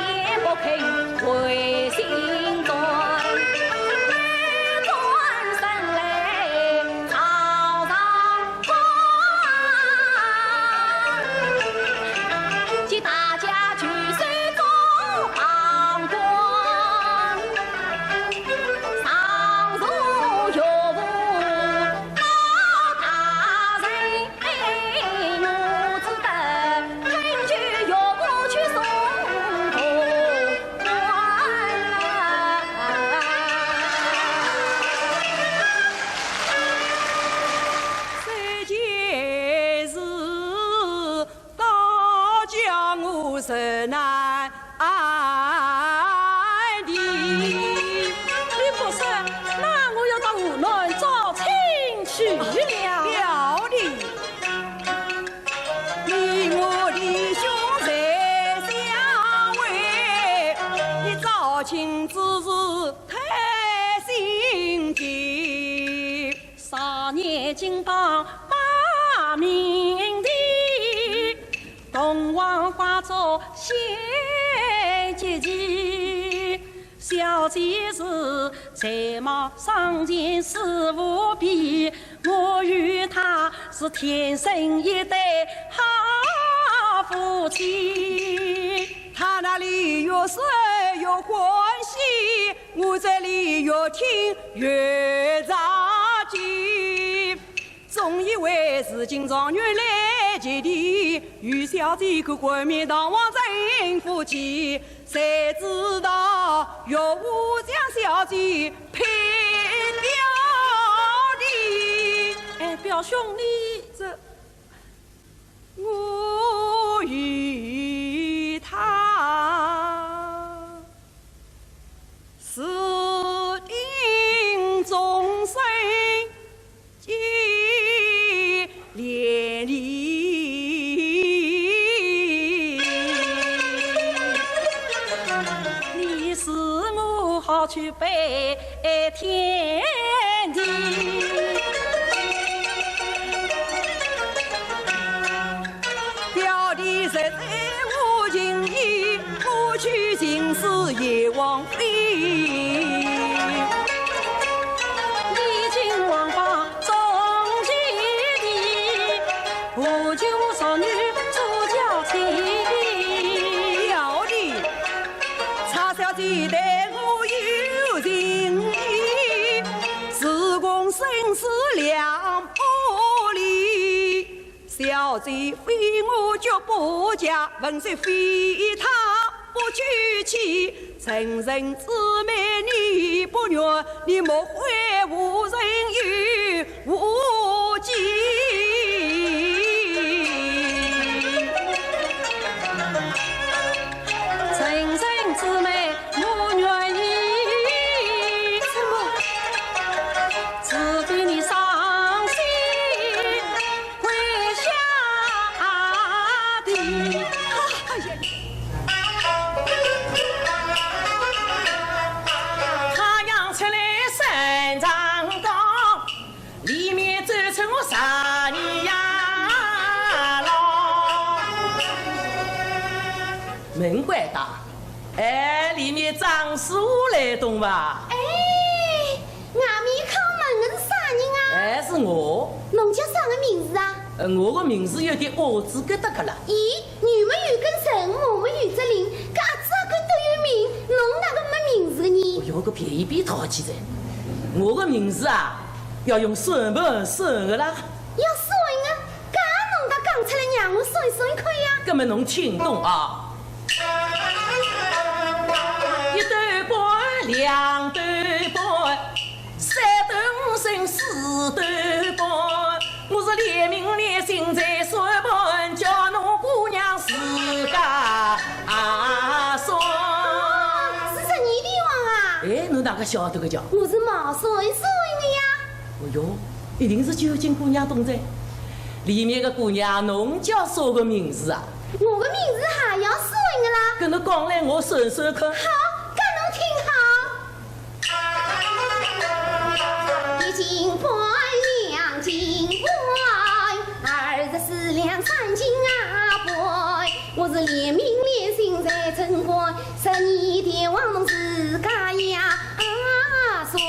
许了。了的，你我弟兄在相会，你早亲之事太心急。少年金榜把名第，东王花烛献节期。小姐是才貌上前似无比，我与他是天生一对好夫妻。他那里越说越欢喜，我这里越听越着急。总以为是金状元来接地，与小姐可冠冕堂皇真夫妻。谁知道岳武将小姐配掉的？哎，表兄你这我与他是因终生结连理。好去北天地，表弟实在无情义，过去情事也枉费。历经王法终结地，无救少女出娇妻。表弟，差小姐的。生死两不离，小姐非我绝不嫁，问谁非他不娶妻。成人之美你不悦，你莫怪无人与无忌。成人之美我愿意。门怪大，哎，里面张师傅来懂吧？哎，外面敲门的是啥人啊？哎，是我。侬叫啥个名字啊？我的名字有点恶字疙瘩个了。咦，你们有根神，我们有只灵，搿阿子阿哥都有名，侬哪个没名字的呢？我有个便宜边讨起来。我的名字啊，要用顺本顺的啦。要顺的，搿侬得讲出来让我顺顺看呀。搿么侬听懂啊？一斗半，两斗半，三斗五升，四斗半。我是连名连姓在说本，叫侬姑娘自家算。是十二帝王啊！哎，侬哪个晓得个叫？我是毛顺顺的呀。哦哟，一定是究竟姑娘懂在。里面个姑娘，侬叫啥个名字啊？我的名字还要顺的啦。跟侬讲来，我顺顺看。好，搿侬听好。一斤半，两斤半，24两3斤半。我是连名连姓在贞观，12帝王侬自家呀算。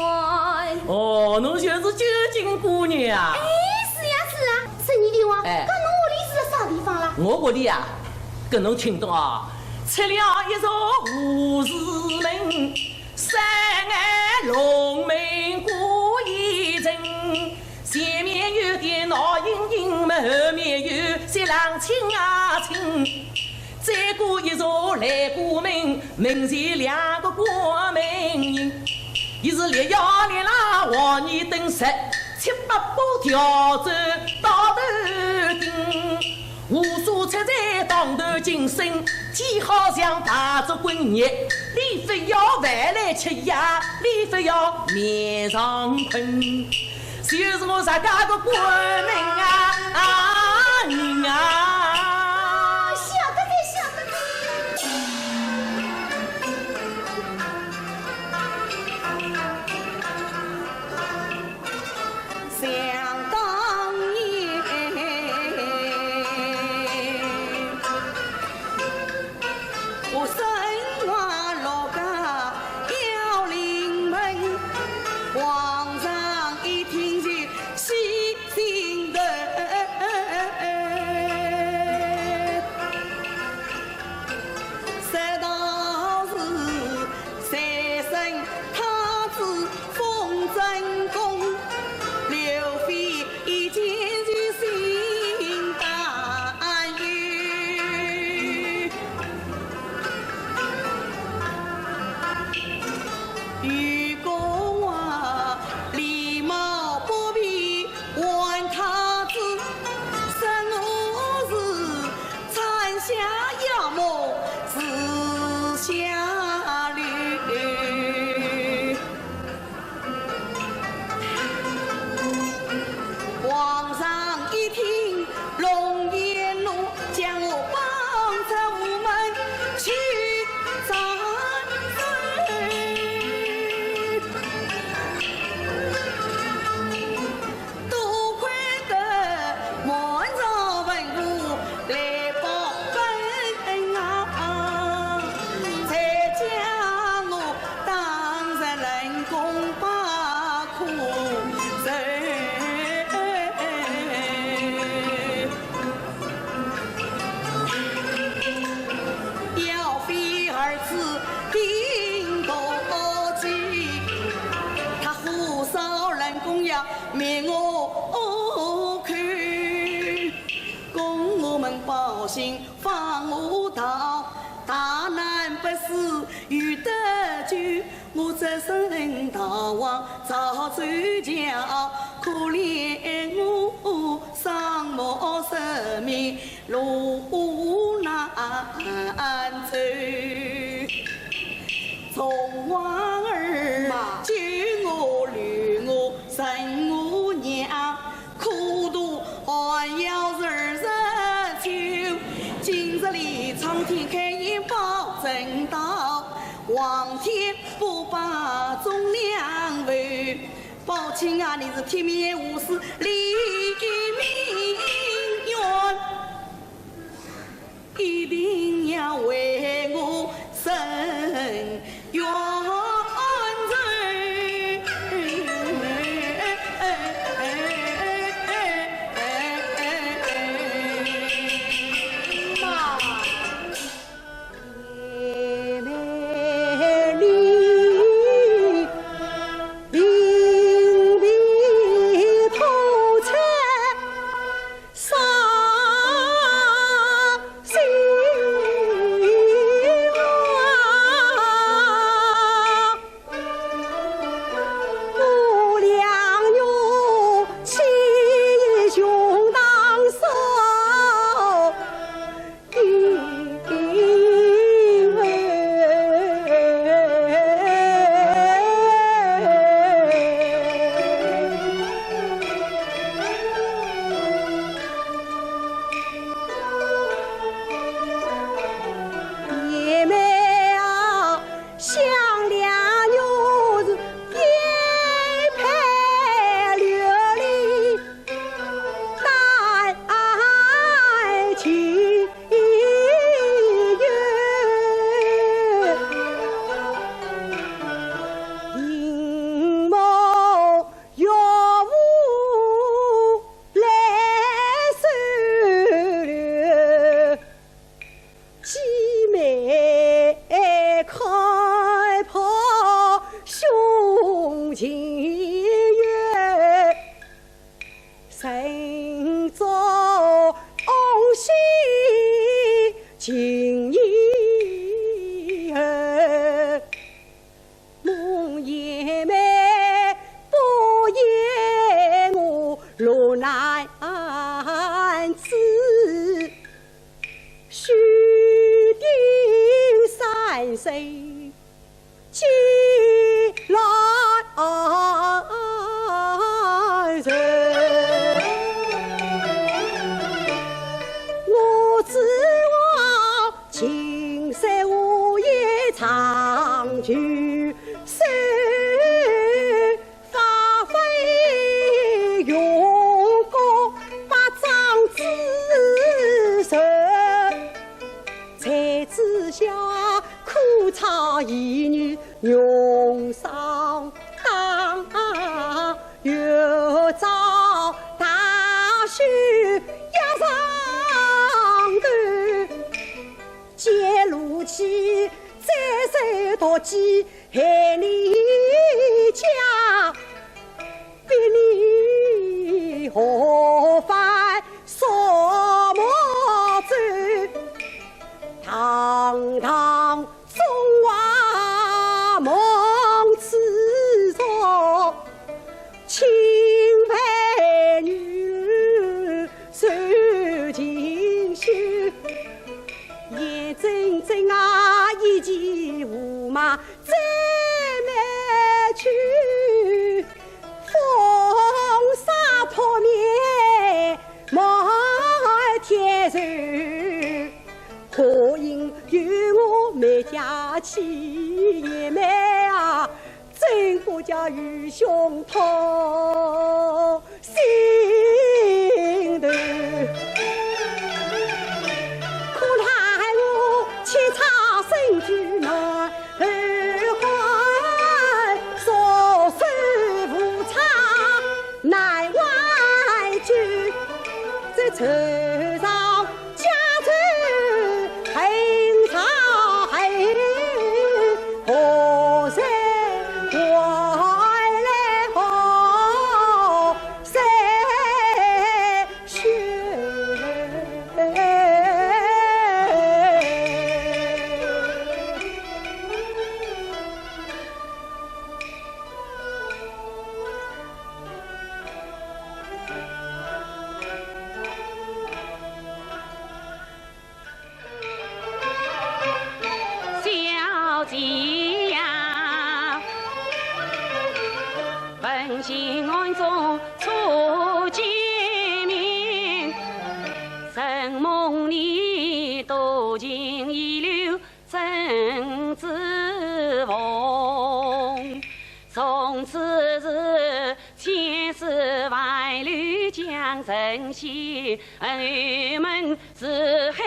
哦，侬就是究竟姑娘。哎，是呀是啊，12帝王，哎，搿侬屋里是在啥地方啦？我屋里呀，跟侬听懂啊？出了一座五字门，山岸龙门过一阵，前面有点闹盈盈，后面有些浪清啊清。再过一座来过门，门前两个过门人，一是烈阳烈啦，黄泥灯石，7、8把条走到头顶。无数出在当头精神，既好像大烛滚热，你非要饭来吃呀，你非要面上困。就是我咱家个官命人啊！晓得的，晓得的。想当年，我生娃落家要临门，皇上一听就喜心的。这道是三生太子封真公。刘妃一见就心担忧，愚公啊，礼貌不比还太子，生我是残下妖魔自下流。皇上一听，龙颜怒，将我绑在午门去斩罪。多亏得满朝文武来报本啊，才将我当成人工把苦受。要非儿子顶多计，他胡烧人工要灭我看，供我们百姓放我逃，大难不死有得救。我这身逃亡遭罪教，可怜我丧母失命路难走。从娃儿救我留我生我娘，苦度还要日求。今日里苍天开眼保正道，皇天不把忠良为。宝卿啊，你是铁面无私立命愿，一定要为我伸冤罪。心又遭大雪压上头，揭露起再受夺计害你家，逼你何犯扫毛走，堂堂中华梦此所，钦佩女受锦绣，眼睁睁啊一骑驸马再没去，风沙扑面满天愁，可因有我没家气也没啊，真不家与胸痛心头。可奈我千差身居难，二环所受无差难外居，这愁上加愁恨上恨，何谁怀来好谁小姐呀，本性暗中初见面，神梦里多情遗留真知逢。从此是千丝万缕将成线，儿们四海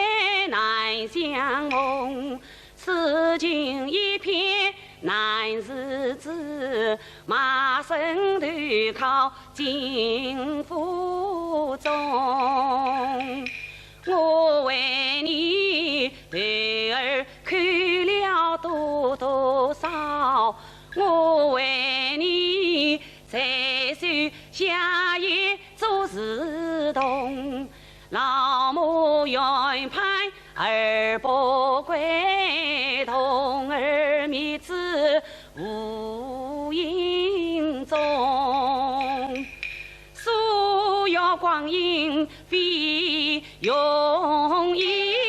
难相逢。此情一片难自知，马身头靠金府中。我为你对儿看了多少，我为你在手下也做事动。老母原盼儿不归，童儿灭子无影踪。所有光阴非容易。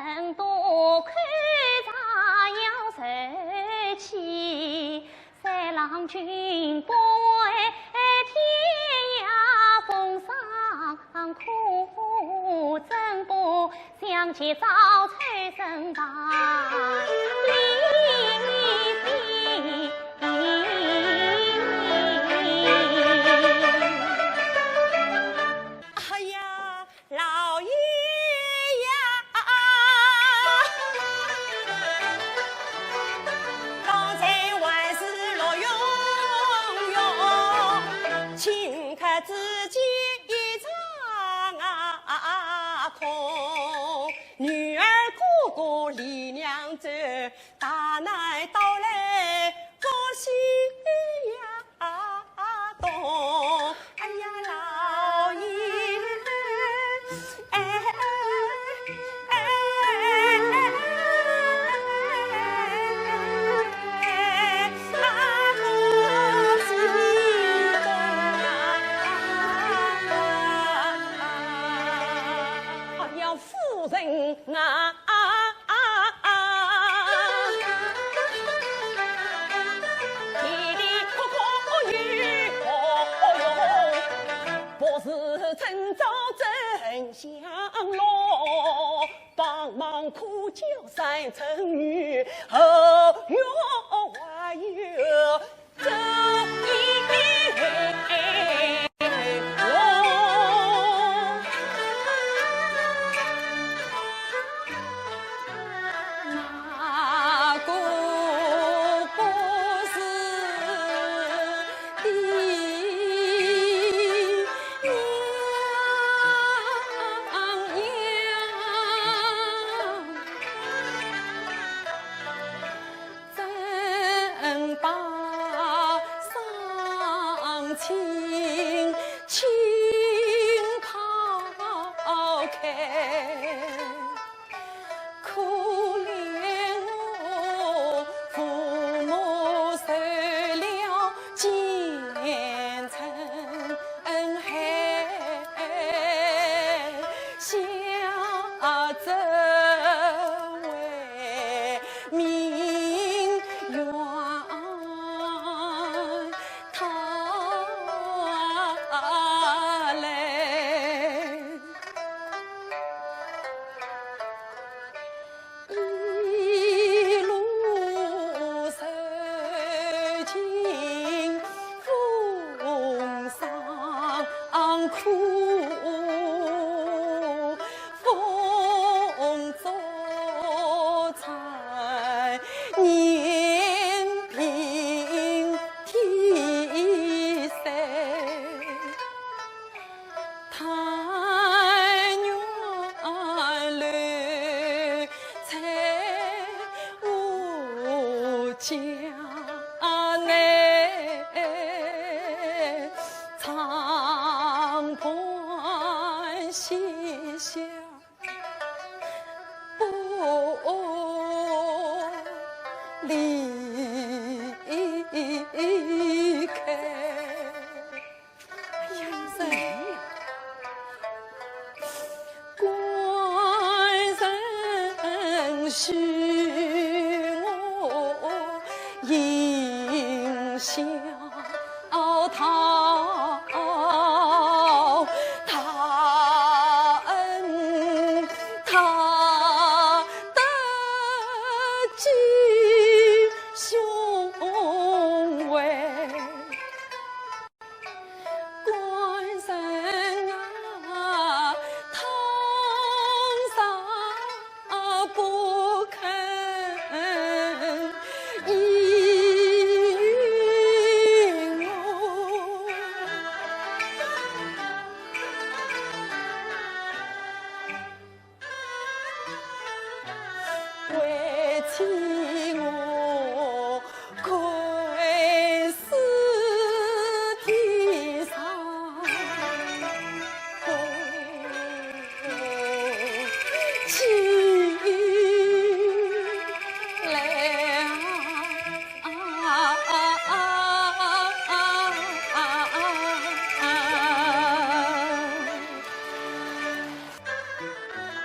人多看茶要受气，三郎君不为天涯风霜苦，真不想起早催身旁离别。哎呀，老爷呀，刚才万事乐融融，顷刻之间一场空。女儿哥哥离娘走，大难到来不须呀懂。哎呀，老爷，夫人啊，弟弟可可与何用？不是趁早真相落，帮忙苦救三成女，后院还有这一路。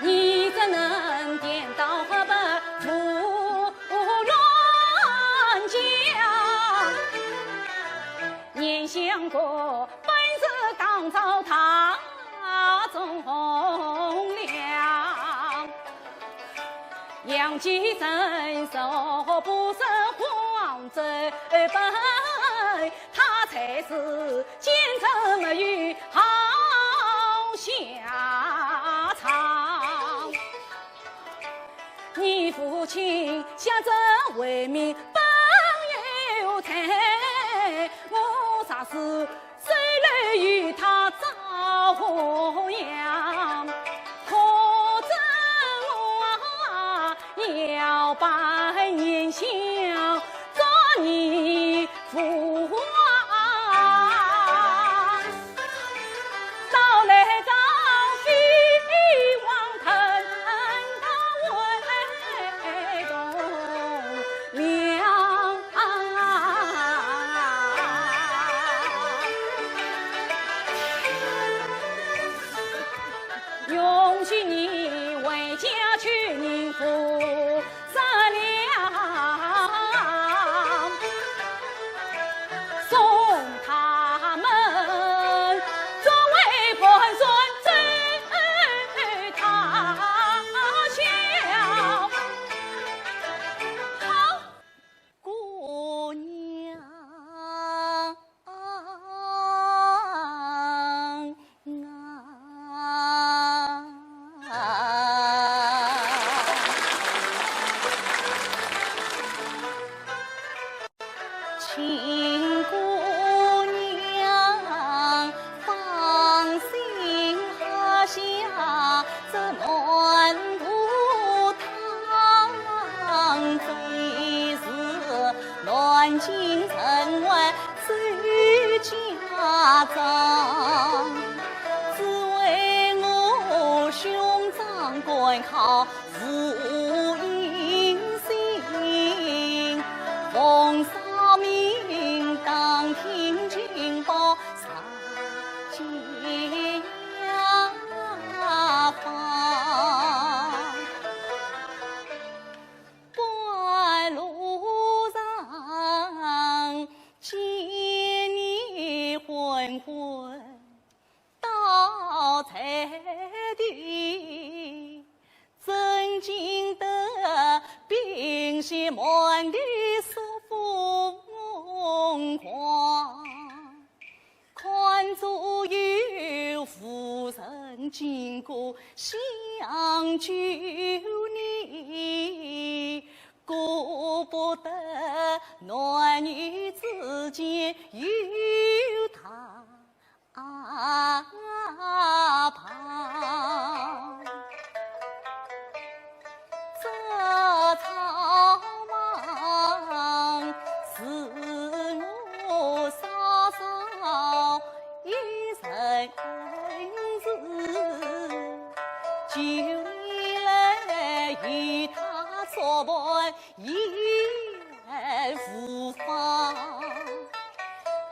你怎能点杨继伸手不胜黄州本，他才是奸臣没有好下场。你父亲下阵为民本有才，我啥事虽然与他遭祸殃，可真我要百年想做你父王。到来张飞王腾他为忠良，允许你为家去宁负善良，送他们作为盆孙追他乡。好姑娘亲姑娘，放心下下，这乱途堂非是乱进城外走家长，只为我兄长官考父应心，奉上命当听军报上家方，半路上见你昏昏到菜地，真经得兵血满地说疯狂，看着有夫人经过相救你，顾不得男女之间有他旁，这草莽是我稍稍一人事，就你来与他作伴一无妨。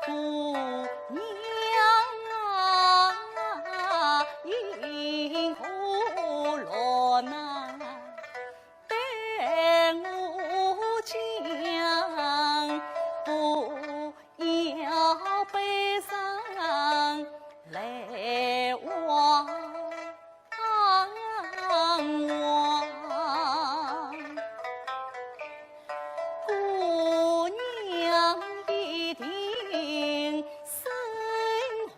姑娘因何落难待我讲，不要悲伤来望我。姑娘一定生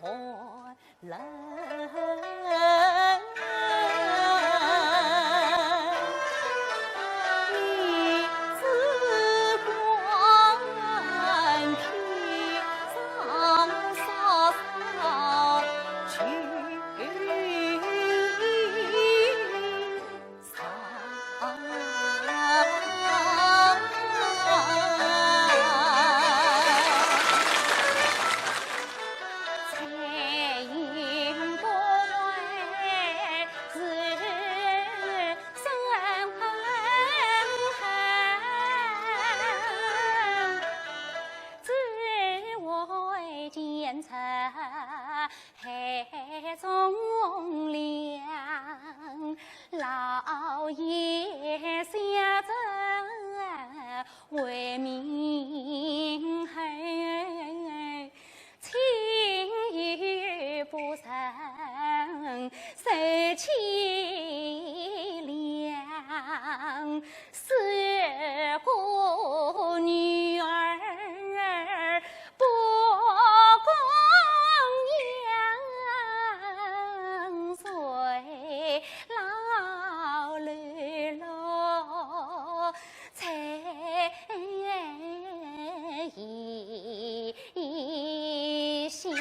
活冷，你只管天上稍稍去才应不为是生恨，只为奸臣害忠良，老爷下阵为民恨，情义不成受凄凉。是个女儿不供养，随老泪落才异乡。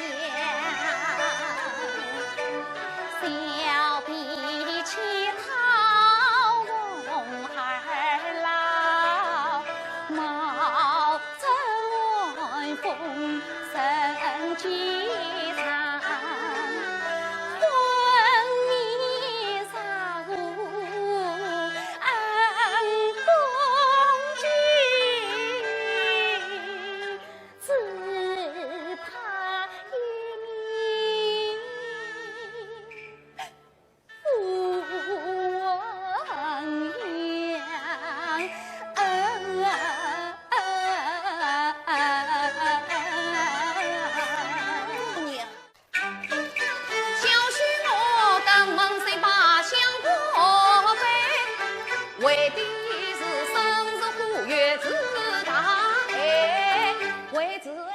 小比乞讨红孩老，毛泽晚风生机场，昏迷上午安公鸡，只怕一命不亡娘。小许我等梦谁把香过杯，为的是生日虎月子大爱，为子哎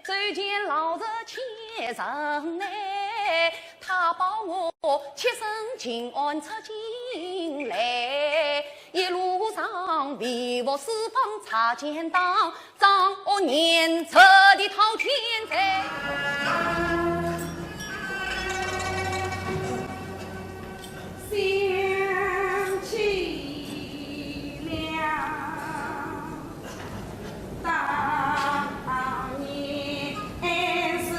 走见老日前生哎，他保我切身平安出京来，一路上为我四方插剑当，张我年彻的滔天灾。想起了当年是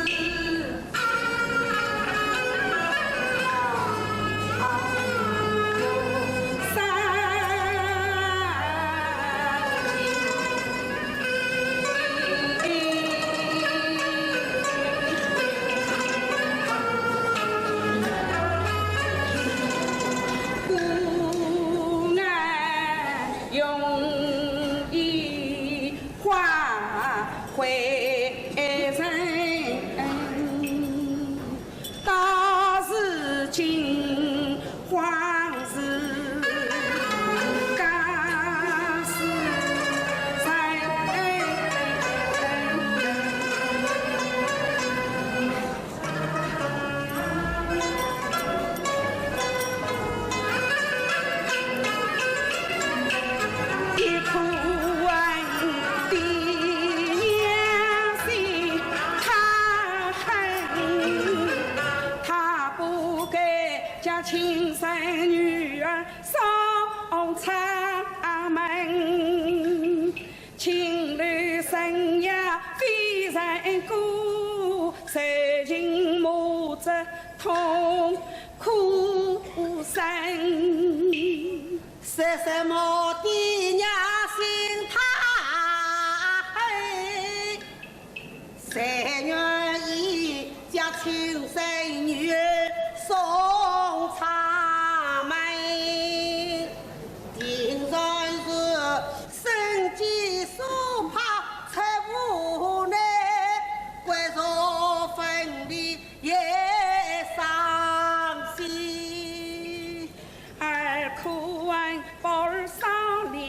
故爱用一化回人，大事情黄事干事在。一哭完的娘心他恨，他不给家亲生女儿送插门，情侣生涯非人顾，受尽母子痛苦生。说什么的娘心他恨，谁愿意将亲生女儿送插门？定然是生计所怕才无奈，归若分离也伤心。儿哭完宝儿伤良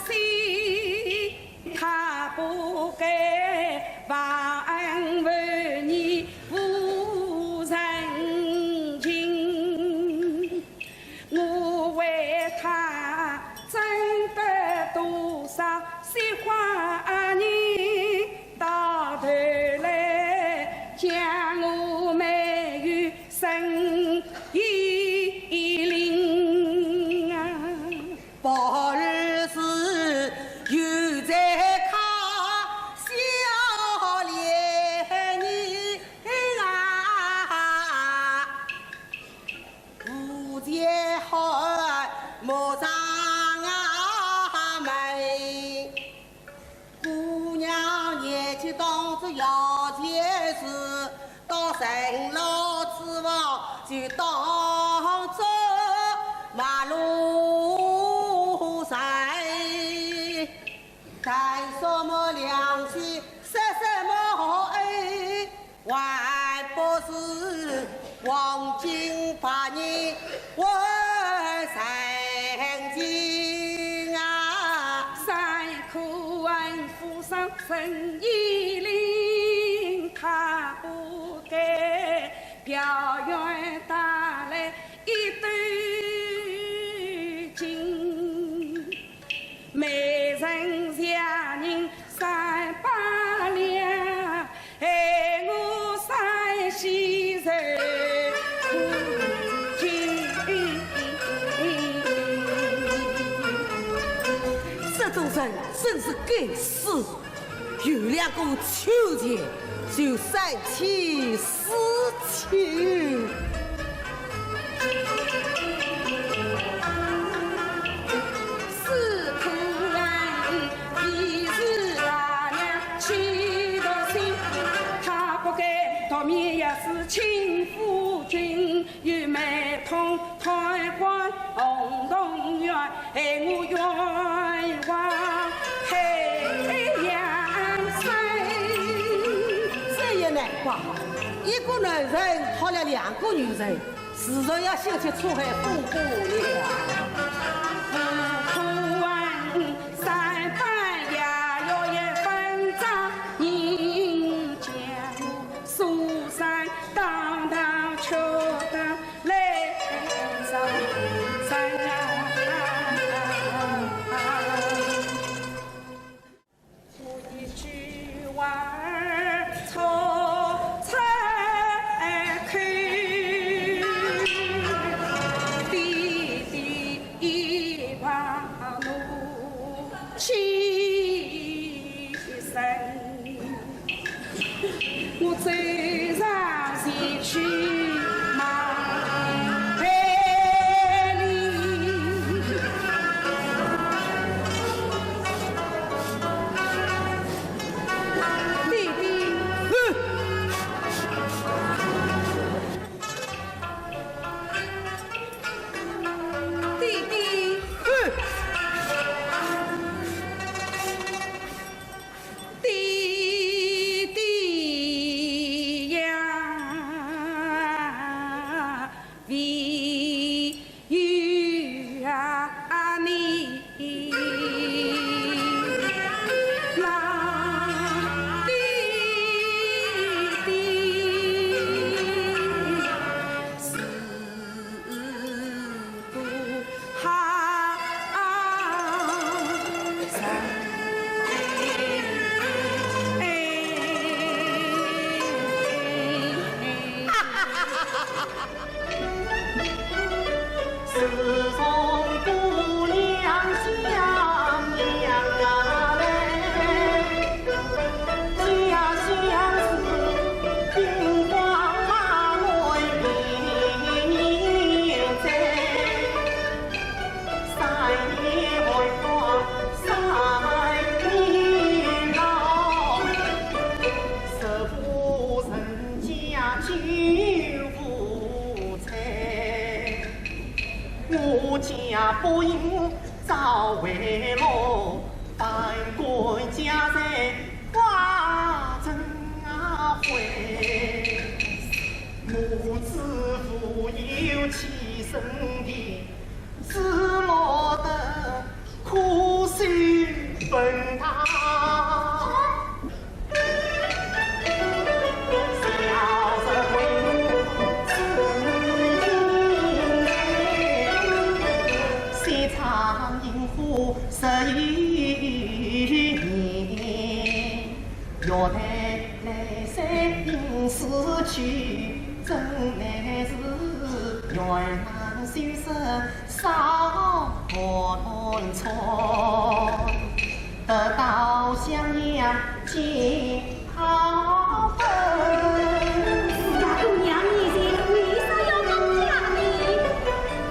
心，他不给忘恩负义无人情，我为他挣得多少鲜花人，到头来将我没有生意灵啊！宝儿是有在靠小脸你啊，不见好莫上啊门，姑娘年纪当着要件事，到神老之王就当着马路上，谈什么良心，说什么爱，还不是黄金把你我曾经。上生意灵，他不该表演带来一对金，每人下人300两，害我3西人这种人真是该死！有2个秋钱就3起死囚。是苦人，亦是大娘气得心，他不该逃免也是亲夫君，与妹同台湾红洞院，害我冤枉黑阳生。这也难怪，一个男人讨了2个女人，自然要兴起出海风波了。我走上前去马背里，弟弟，弟弟，弟弟呀，为有啊你，那弟弟是多好人。自从姑娘相娘啊嘞，家乡是兵荒马乱兵灾，3年回国3年老，十户人家9无财。我家不应早为老，半归家在花城回。母子妇有妻生的，只落得苦守坟堂。11年，要带来山顶死去，真乃是元朗修身少乱草，得到襄阳结好婚。大姑娘，你这为啥要当家呢？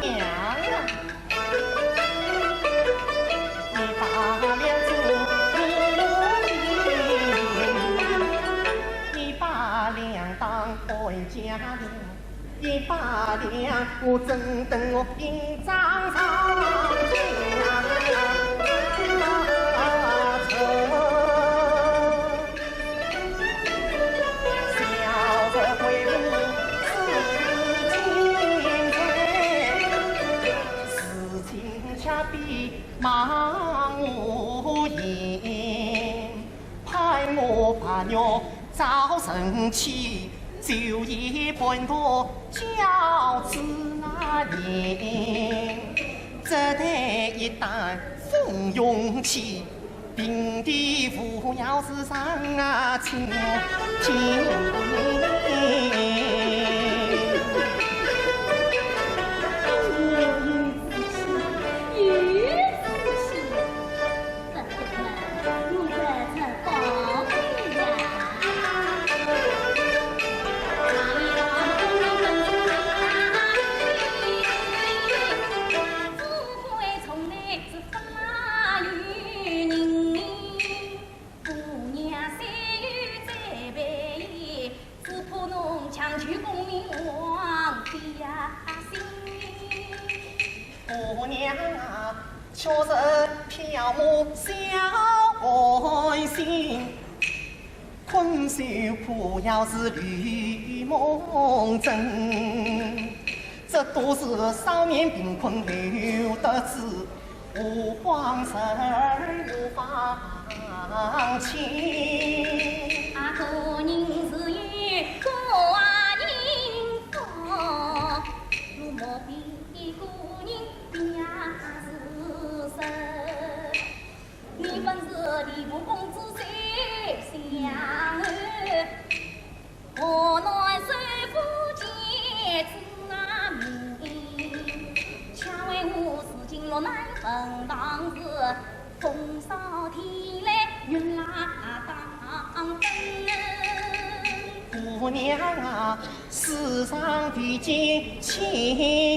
娘啊！当回家了，100两，我正等我印章上小人回路是金钗，事情恰比忙无言。我把娘早晨起，就一半多饺子那年，这台一担风涌起，平地扶摇是上啊青天。姑娘啊，确实漂泊小爱心，困守苦要是绿梦真，这都是少年贫困留得志，无荒神无放弃。啊，个人是有个人高，如莫比个人也是神。你本是地府公子谁相爱？何奈水夫见子啊命，恰为我是今落难分当时，风扫天来云拉当灯。姑娘啊，世上毕竟千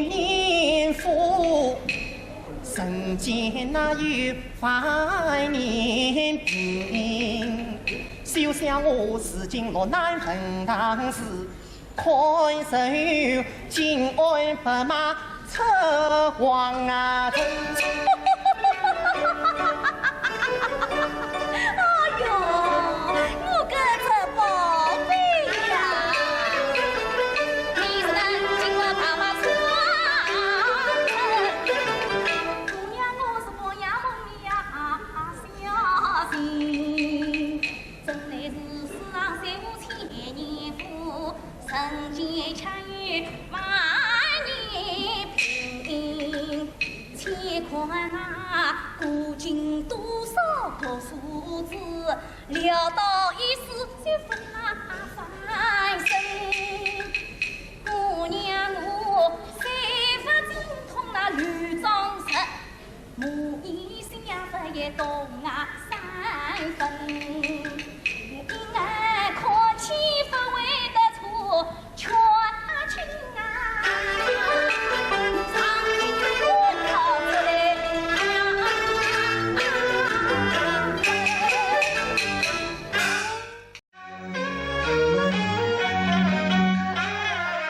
年福，人间哪有万年病？休想我是今落难分当时，看手金鞍白马策黄啊阵。人间恰有万年平，乾坤啊，古今多少个数字，聊到一时就分翻身。姑娘我三发精通那吕庄石，母仪相分也懂啊三分，因爱可气发为的。全情啊，长情我靠着来，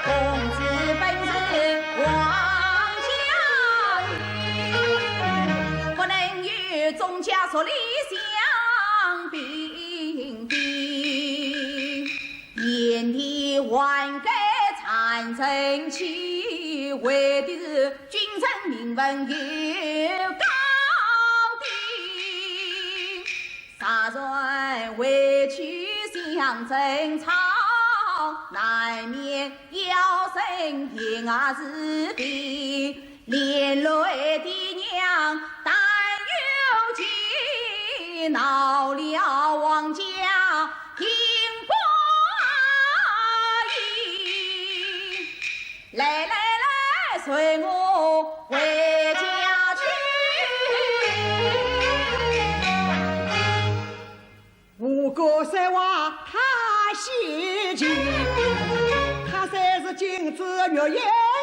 公子本是王家女，不能与宗家所理相并比，眼里万改残成气，为的是君臣名分有高低。啥人委屈相争吵，难免要生天涯之别。连累的娘担忧起，闹了王家听不来来来，随我回家去。吴哥三娃太稀奇，她虽是金枝玉叶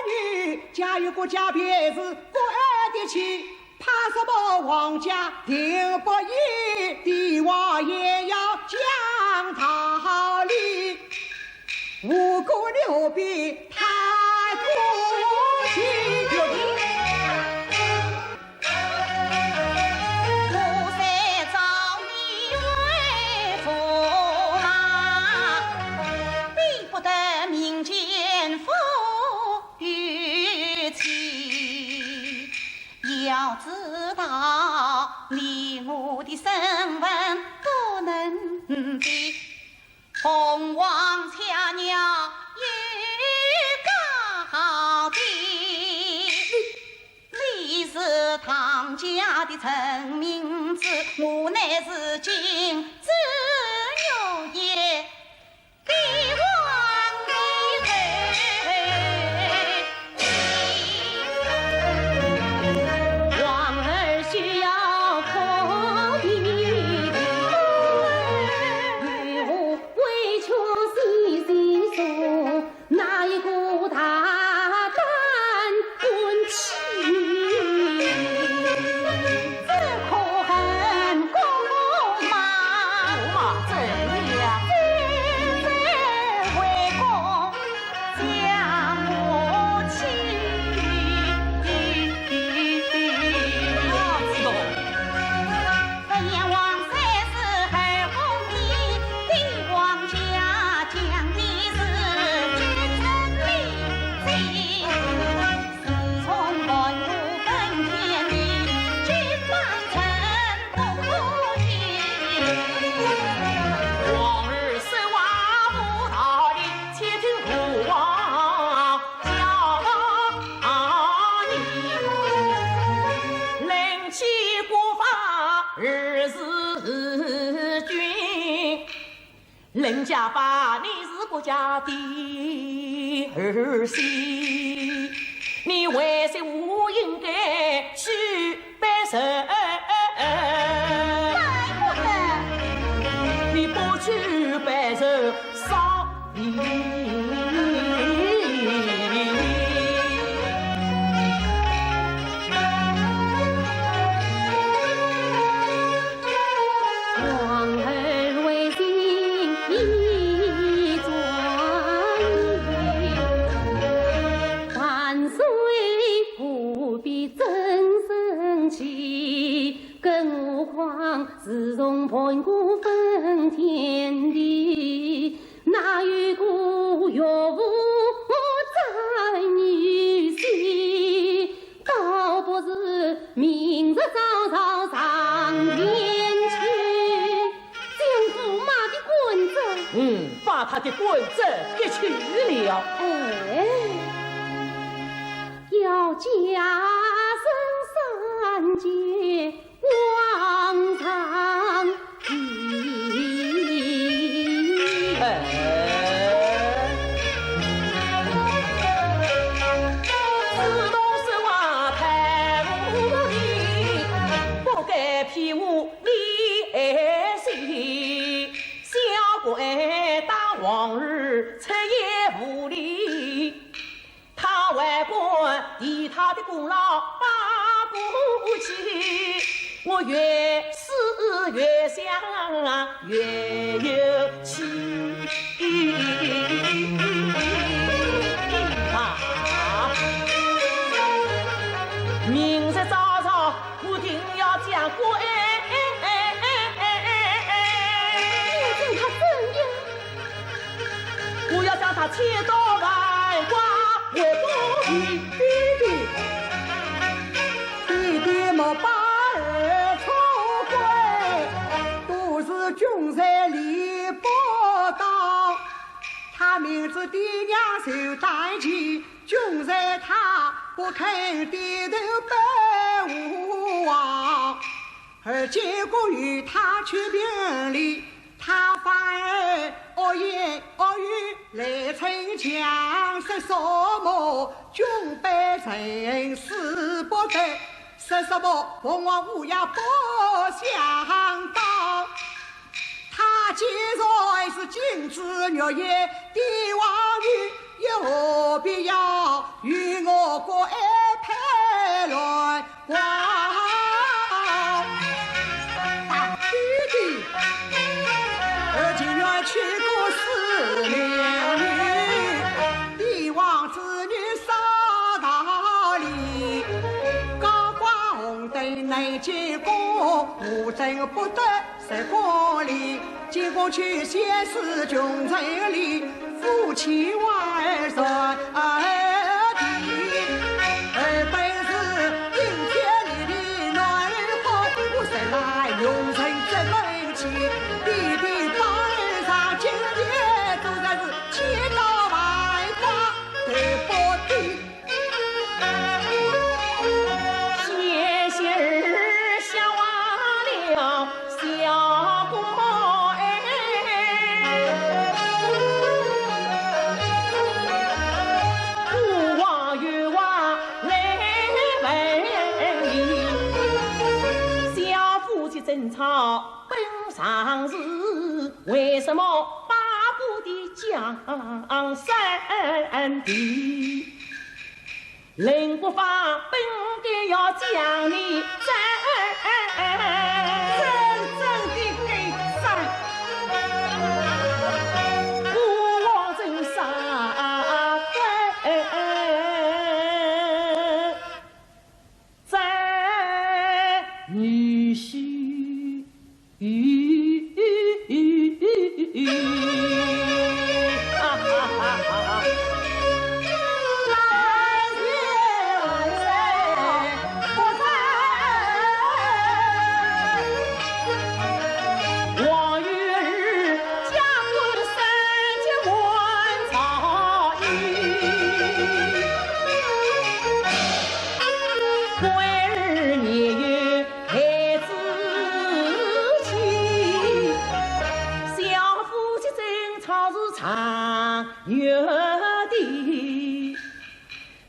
女，家有个家便是国爱的妻，怕什么王家定不依，帝王也要讲道理。吴哥牛逼太过气，我在找你为驸马，逼不得民间富裕妻。要知道你我的身份不能名字，凤凰恰鸟有高低。你是唐家的陈名字，我乃是金枝玉叶的王妹妹。王儿需要可比与我为求细细说，哪一个大胆滚起，只可恨公马正呀，为公将我妻。本阎王才是二红衣，帝王家讲的是君臣立己。自从本无分天地，君当臣不义。往日深挖无道理，且听父王教你。冷气国法日是君，人家把你是国家的儿媳，你为什么应该去拜神？再不能你不去拜神丧礼。王儿为君一转移，万岁不必真生气，更何况自从盘古分天地，哪有个岳父在女婿，倒不是明日早早上天去，将驸马的棍子，把他的棍子给取了。要加身三界往常移。自动是话太无理，不该骗我你心。小鬼当往日彻夜无理，他外公替他的功劳把不起，我越思越想越有气。明日早早我定要将国你他怎样？我要将他切到外挂，我不义弟弟们把儿出轨，都是君在理不当。他明知爹娘受待见，君在他不肯低头拜吾王，而结果与他去评理，他反而恶言恶语来逞强，说什么君拜臣死不得，说什么凤凰乌鸦不相当。他既然是金枝玉叶帝王女，又何必要与我国安排乱光？大弟弟，而今愿去过四两女，帝王子女少道理，高挂红灯内结果，我真不得实国里。结果去先是君臣里，夫妻万顺儿弟，而本是阴天里的暖风，我生来用人这门气，弟弟帮争吵本上事，为什么巴不得江山地？人国法本该要将你真的给杀，我真杀在女婿。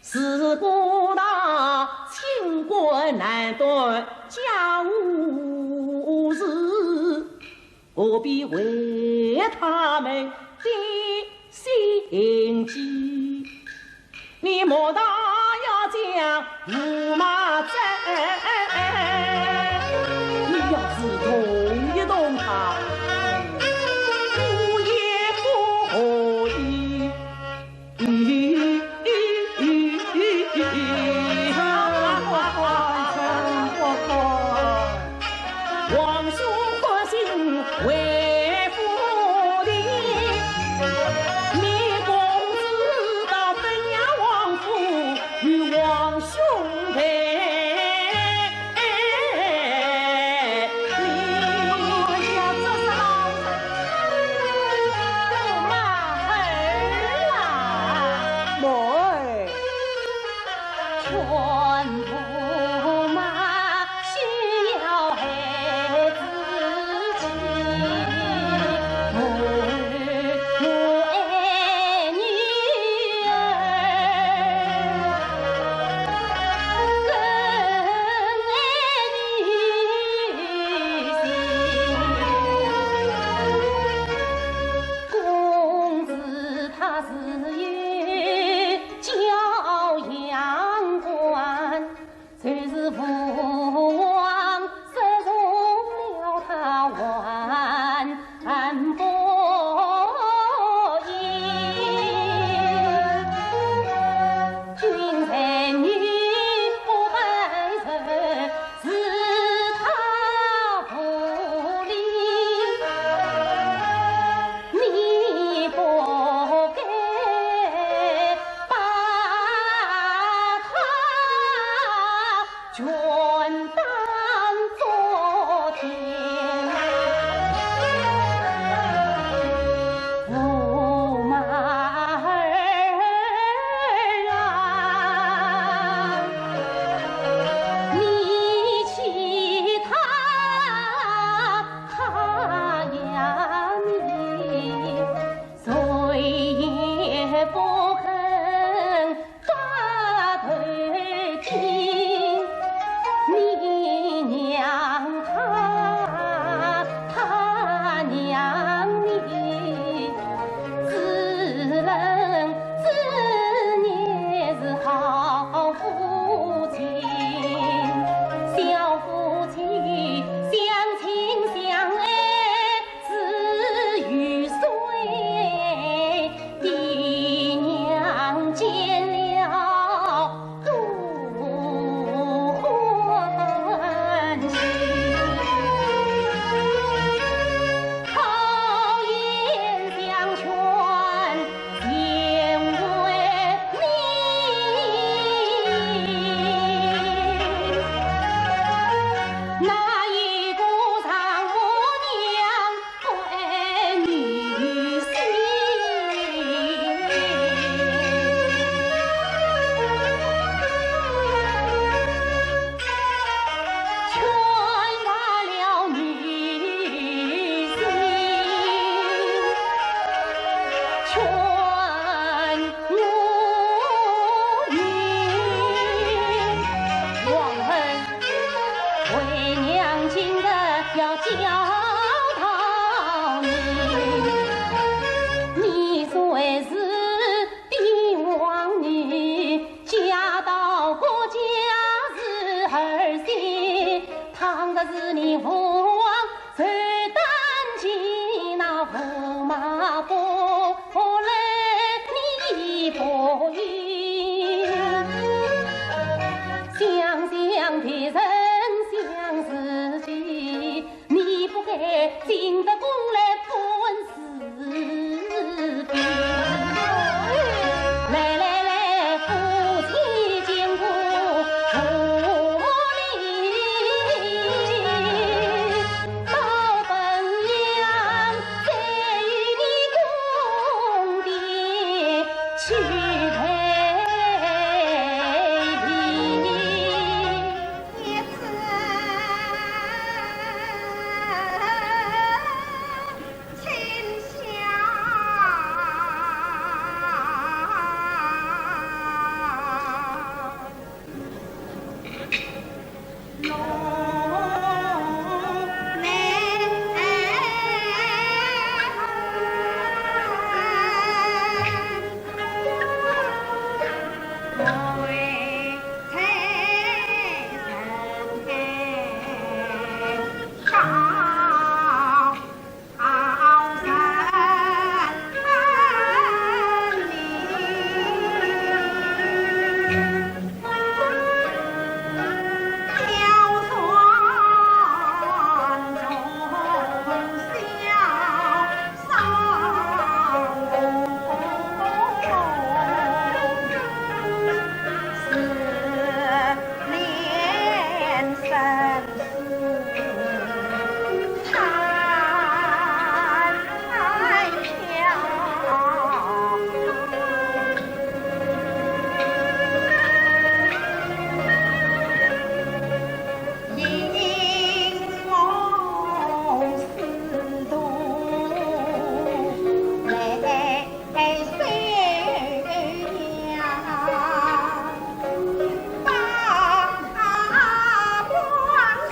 自古道清官难断家务事，何必为他们的心机？你莫大要将驸马斩，你要是动一动他，我也不可以。王叔可心为父的，你公子到本衙王府与王兄陪。驸马需要孩子气。要教导你虽是帝王女，嫁到国家是儿媳，倘若是你父王谁担起那驸马不来你不依，想想别人想自己，你不该进得宫来分是非。来来来，夫妻见过处理，到本娘再与你宫殿去陪礼。一次亲相龙我为财神上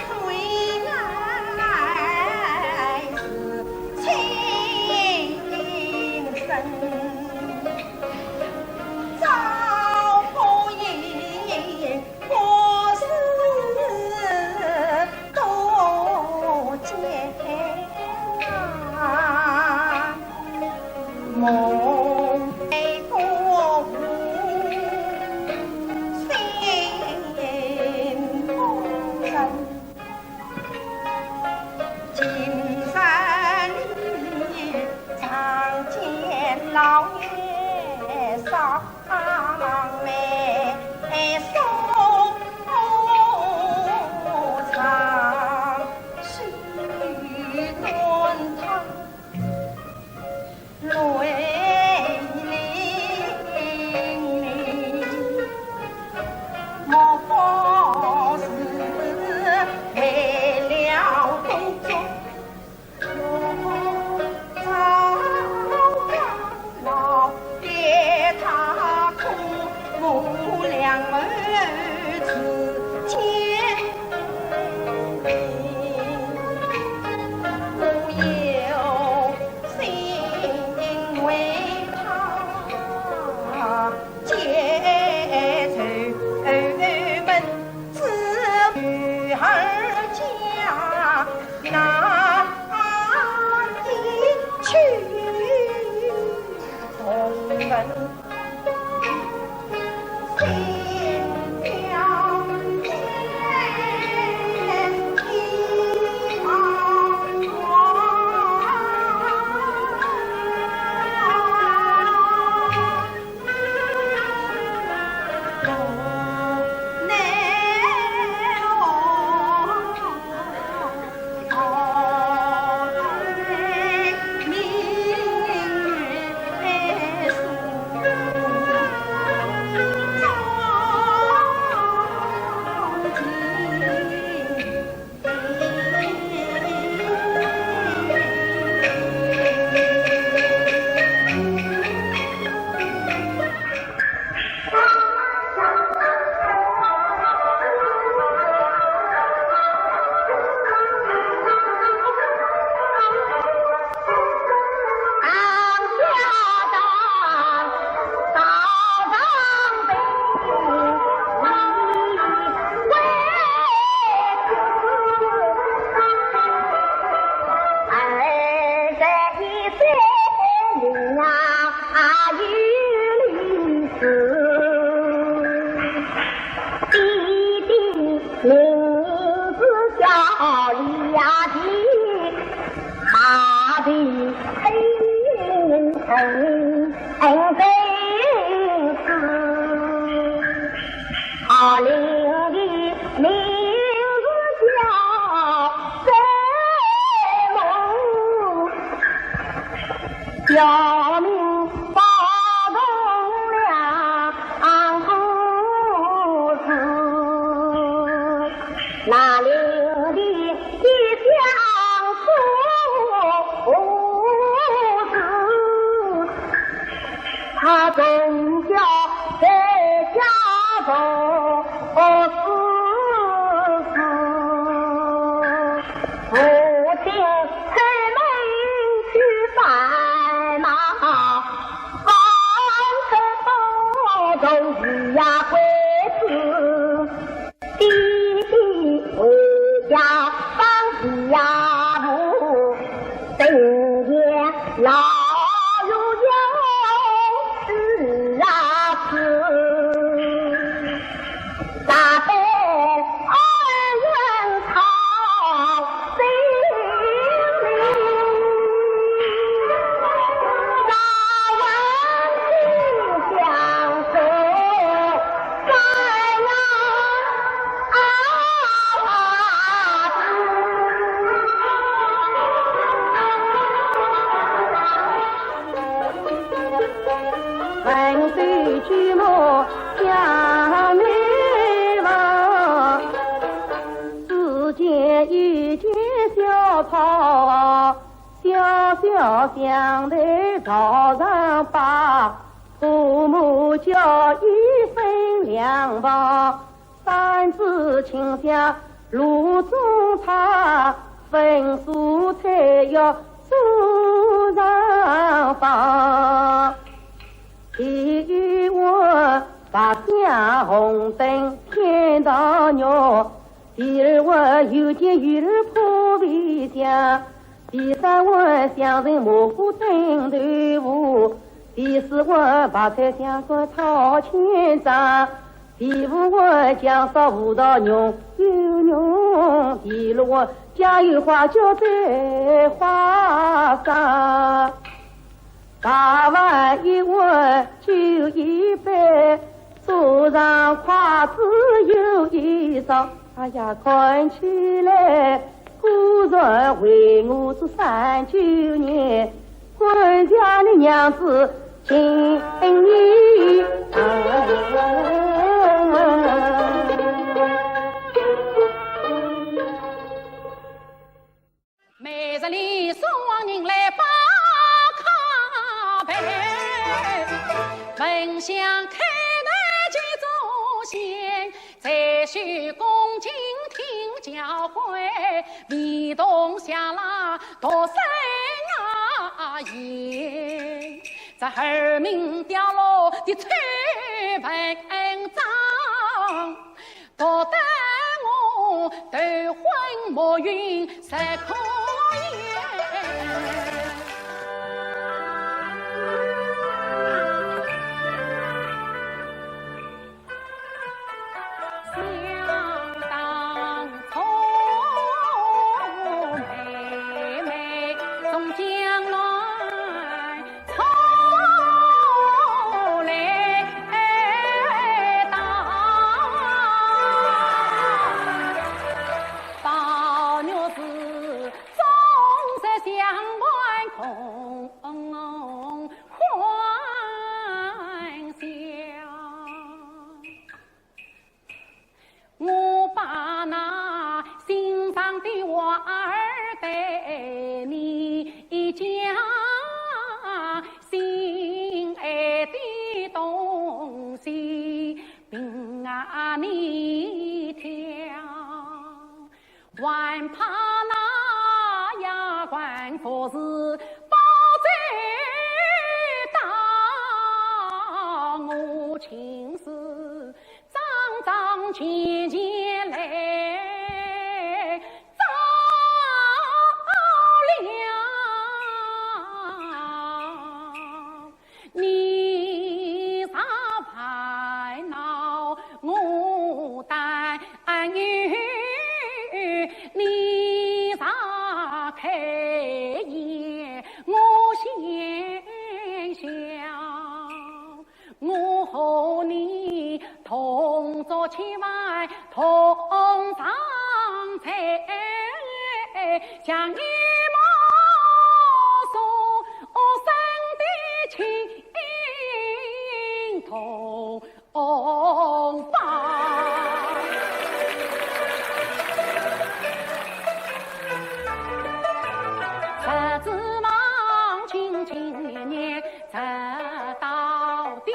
水李亚的马的城飞死，好灵的名字叫贼梦，表明发动了故事，那灵的相思他总叫在家中死，父亲开门去烦恼，方才报中一呀归子，弟弟回家放西呀路，等夜老小乡的早上把父母教育分两帮，三子亲下路中茶，分蔬菜要树上放。第一我把家红灯天到鸟，第二我有见鱼儿破围墙，第三我乡人模糊灯豆腐，第四我把菜香说炒千张，第五我讲说舞蹈牛有牛，第六我家有花轿在花上，打完一碗酒一杯，桌上筷子有一双，哎呀看起来古人为我是39年，官家的娘子请你每日里送人来把卡牌，本想开南几祖先，再续恭敬听教诲，未动下拉多生言，在后面掉落的翠文章，多得我头昏目晕实可言。还怕那牙关佛是包在大我情事张张全全来照亮你啥排恼我担忧你配言，我心想，我和你同坐千万同上菜，像一毛送生的情同房。十指望亲亲黏黏直到底，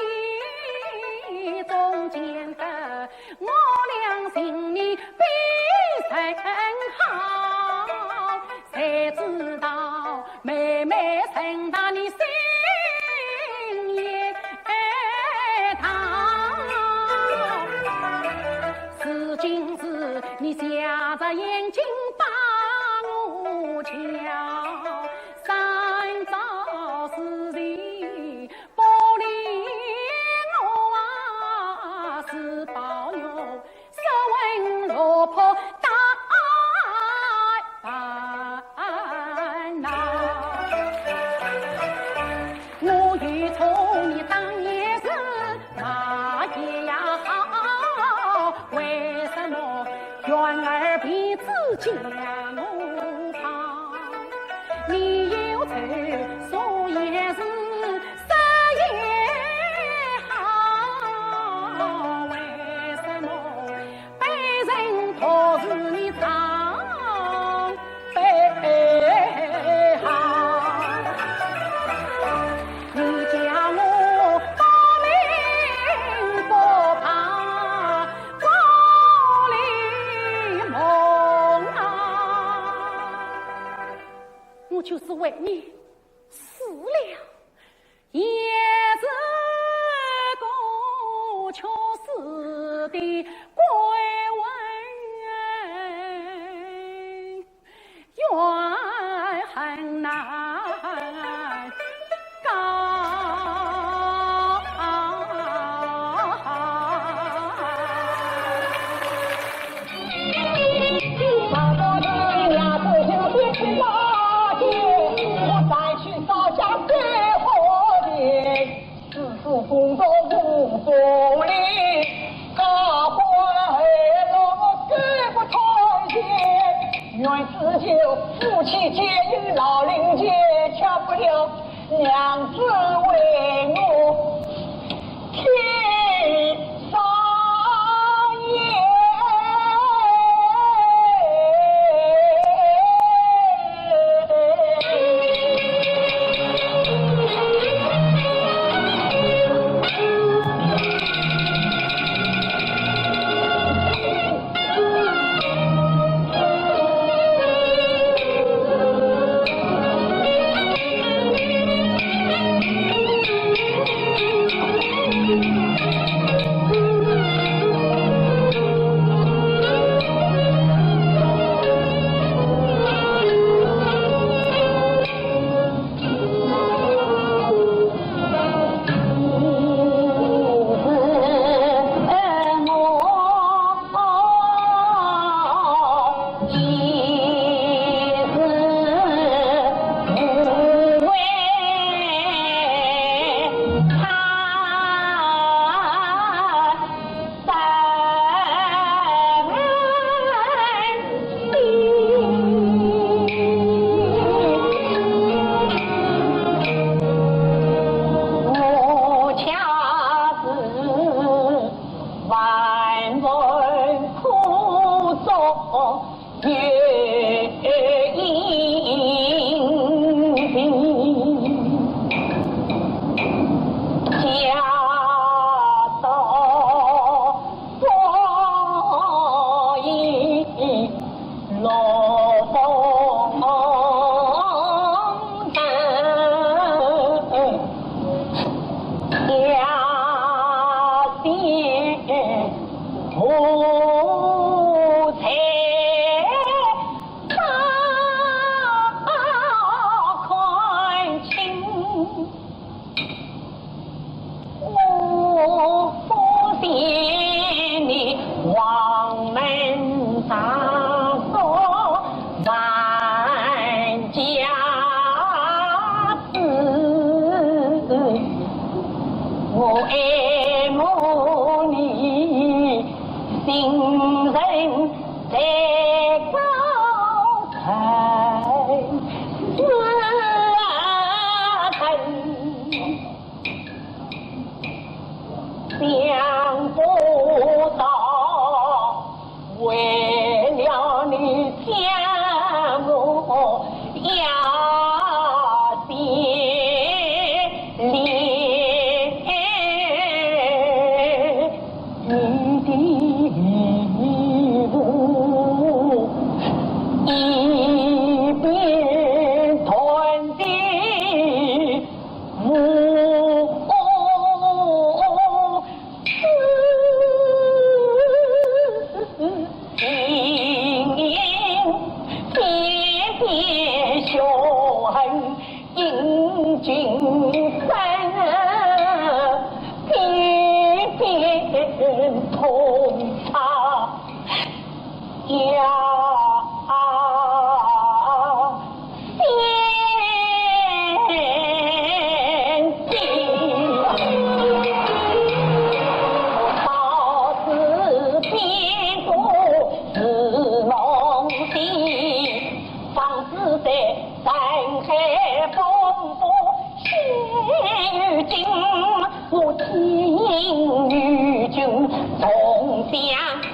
中间的我俩心里比谁好，谁知道妹妹生到你心也烫，是今是你瞎着眼睛把我瞧，三朝四地玻璃我啊是保佑十文落魄大烦恼，我与从你当年是那也呀好，为什么缘儿彼此将我抛？你有愁，所也是生也好，为什么被人托是你常被好？你叫我把命不怕光里梦啊，我就是为你死了，也是个缺失的归文，怨恨难告。工作无风里，大婚老给不团结，愿只求夫妻节与老龄节，却不了娘子为我天上言。点雄英俊身，偏偏同他呀。我听女君从相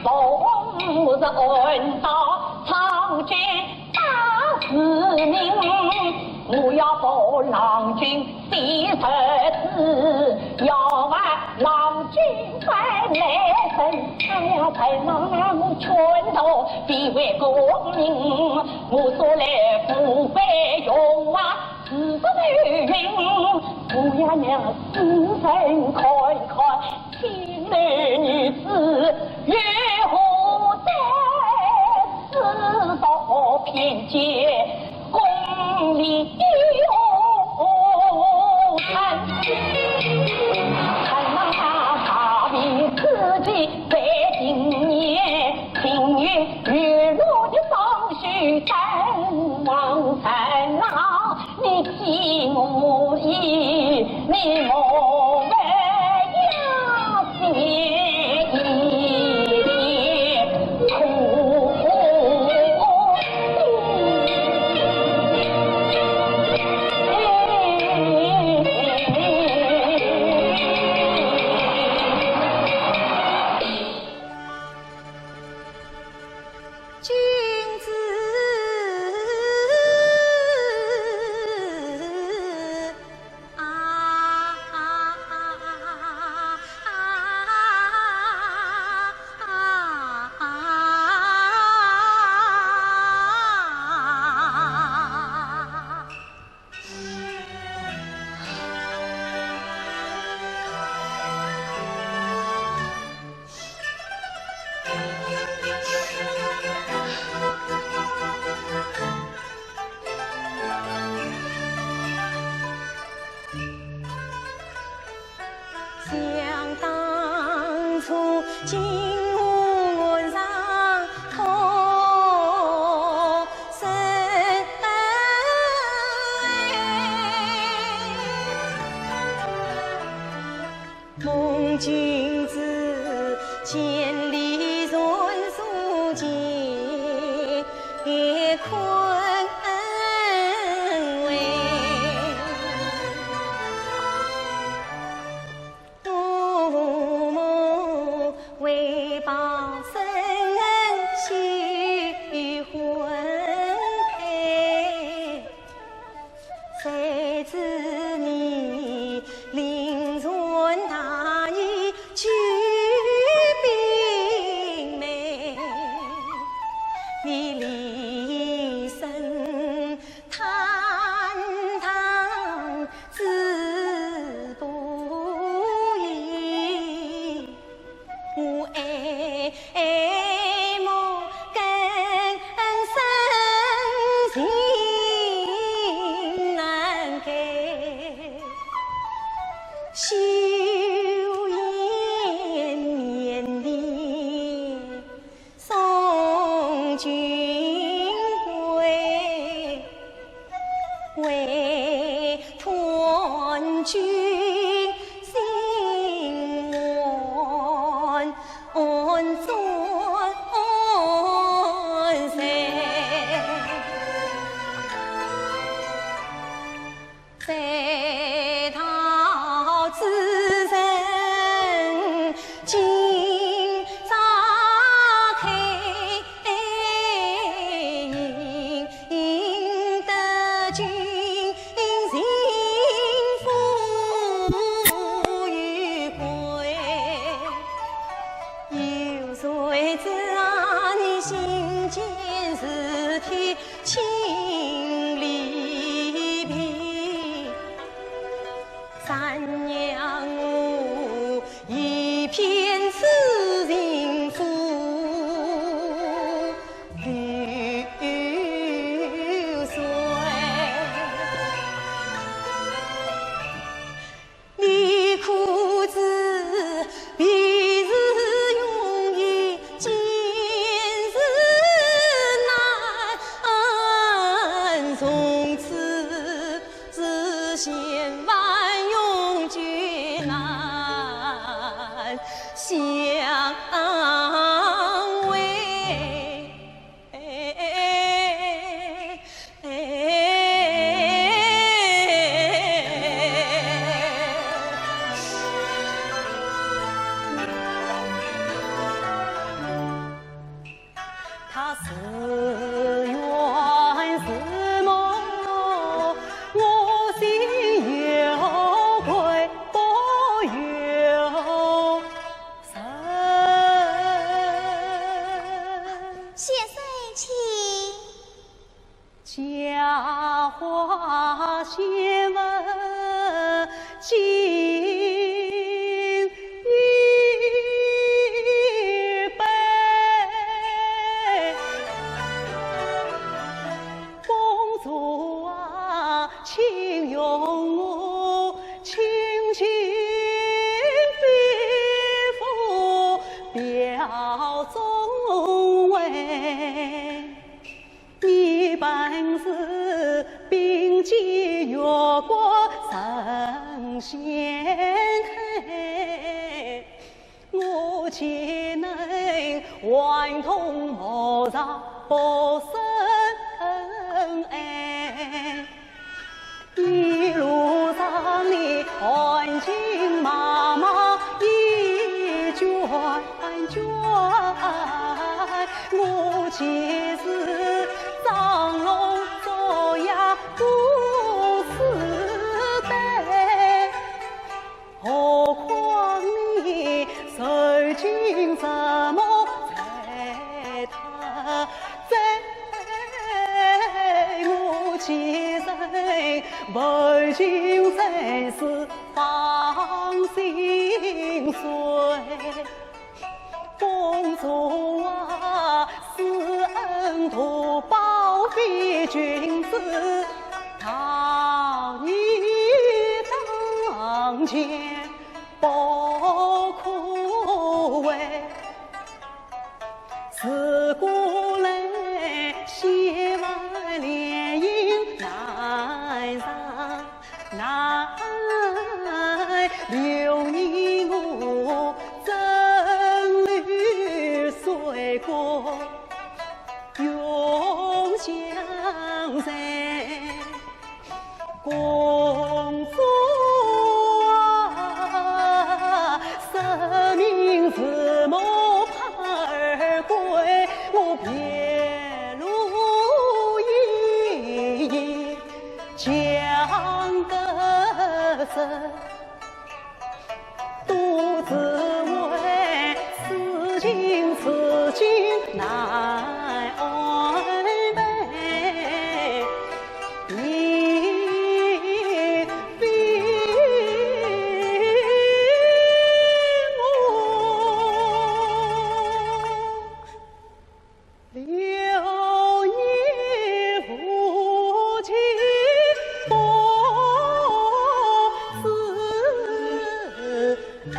逢日闻到长君大使命，我要报郎君第十子，要问郎君快来生，哎呀，才让我全都必为国民，我所来不费用啊，自不女命。我呀娘，仔细看看，天女女子如何在世道偏见，功利无贪，看望他为自己在今年，幸运雨落的双须三王三郎，你记我意，你莫为呀心苦。君子千里寻书见昆为父母为报生许婚配，谁知你临顺大义去并美，你离身坦荡自不义，我爱慕更深情难改。修延绵里送君归，为团君心愿尊谁道此人今早开，应得君幸福与归。有谁知啊，你心间是天情离别，三娘我一片痴情付，留千万永绝难相违。他是缘是梦，我心有愧不由人。谢岁卿，佳话先问今一杯，公主啊，请用我轻轻吩咐表忠位。你本是并肩越过神仙台，我岂能顽童莫饶不生爱？一路上你含情脉脉，一卷卷，我岂是张龙捉鸭不死带？何况你受尽折磨在他在，我岂人不尽真是放心碎。公主啊，施恩图报非君子，讨你当前不可为。自古来戏外联姻难上难留你我真侣随过永相随。公主啊，生命自谋盼儿归，我别路一将个身，独自为此情难安慰。一非我留你无情不自爱。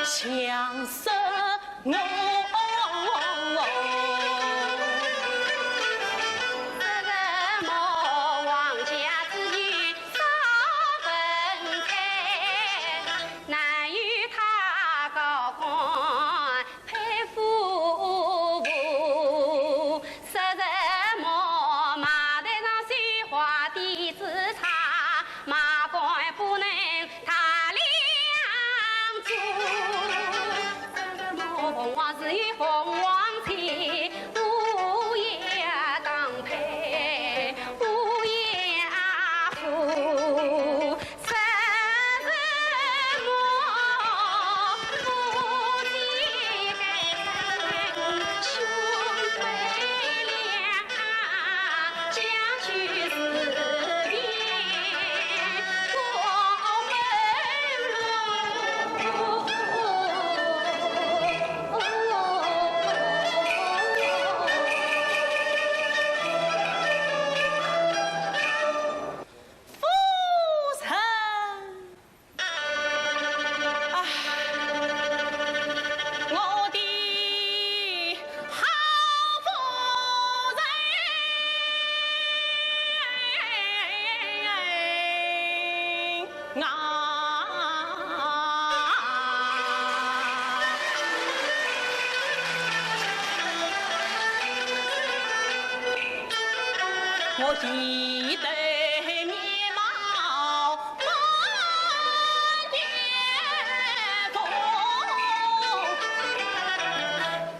相思我。马官不能他两足。我记得面貌不变风，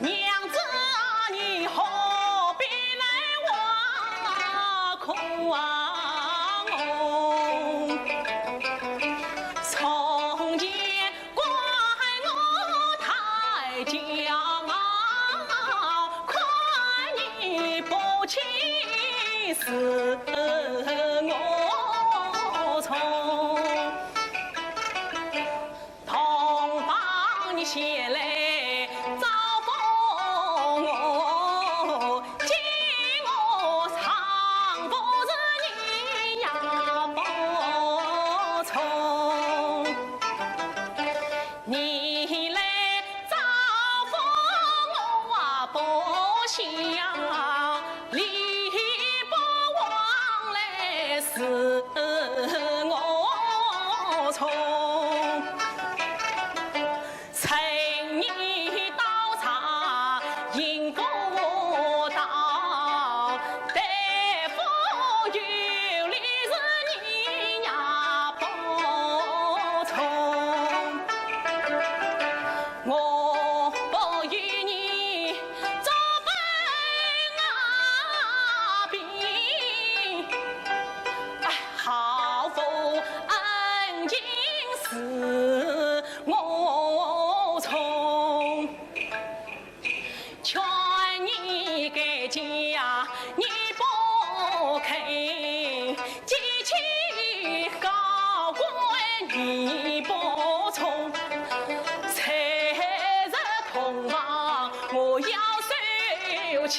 娘子啊，你何必来挖苦啊我？从前怪我太骄傲，怪你不起是我错，同帮你前来造风我，今我常不是你呀不从，你来造风我啊不想，理不往来是我从。趁你刀叉迎不到，大夫有理是你呀不从，我不与你做分啊比，好负恩情是我从，劝你改嫁你不肯，激起高官你不从，才日同房我要受气。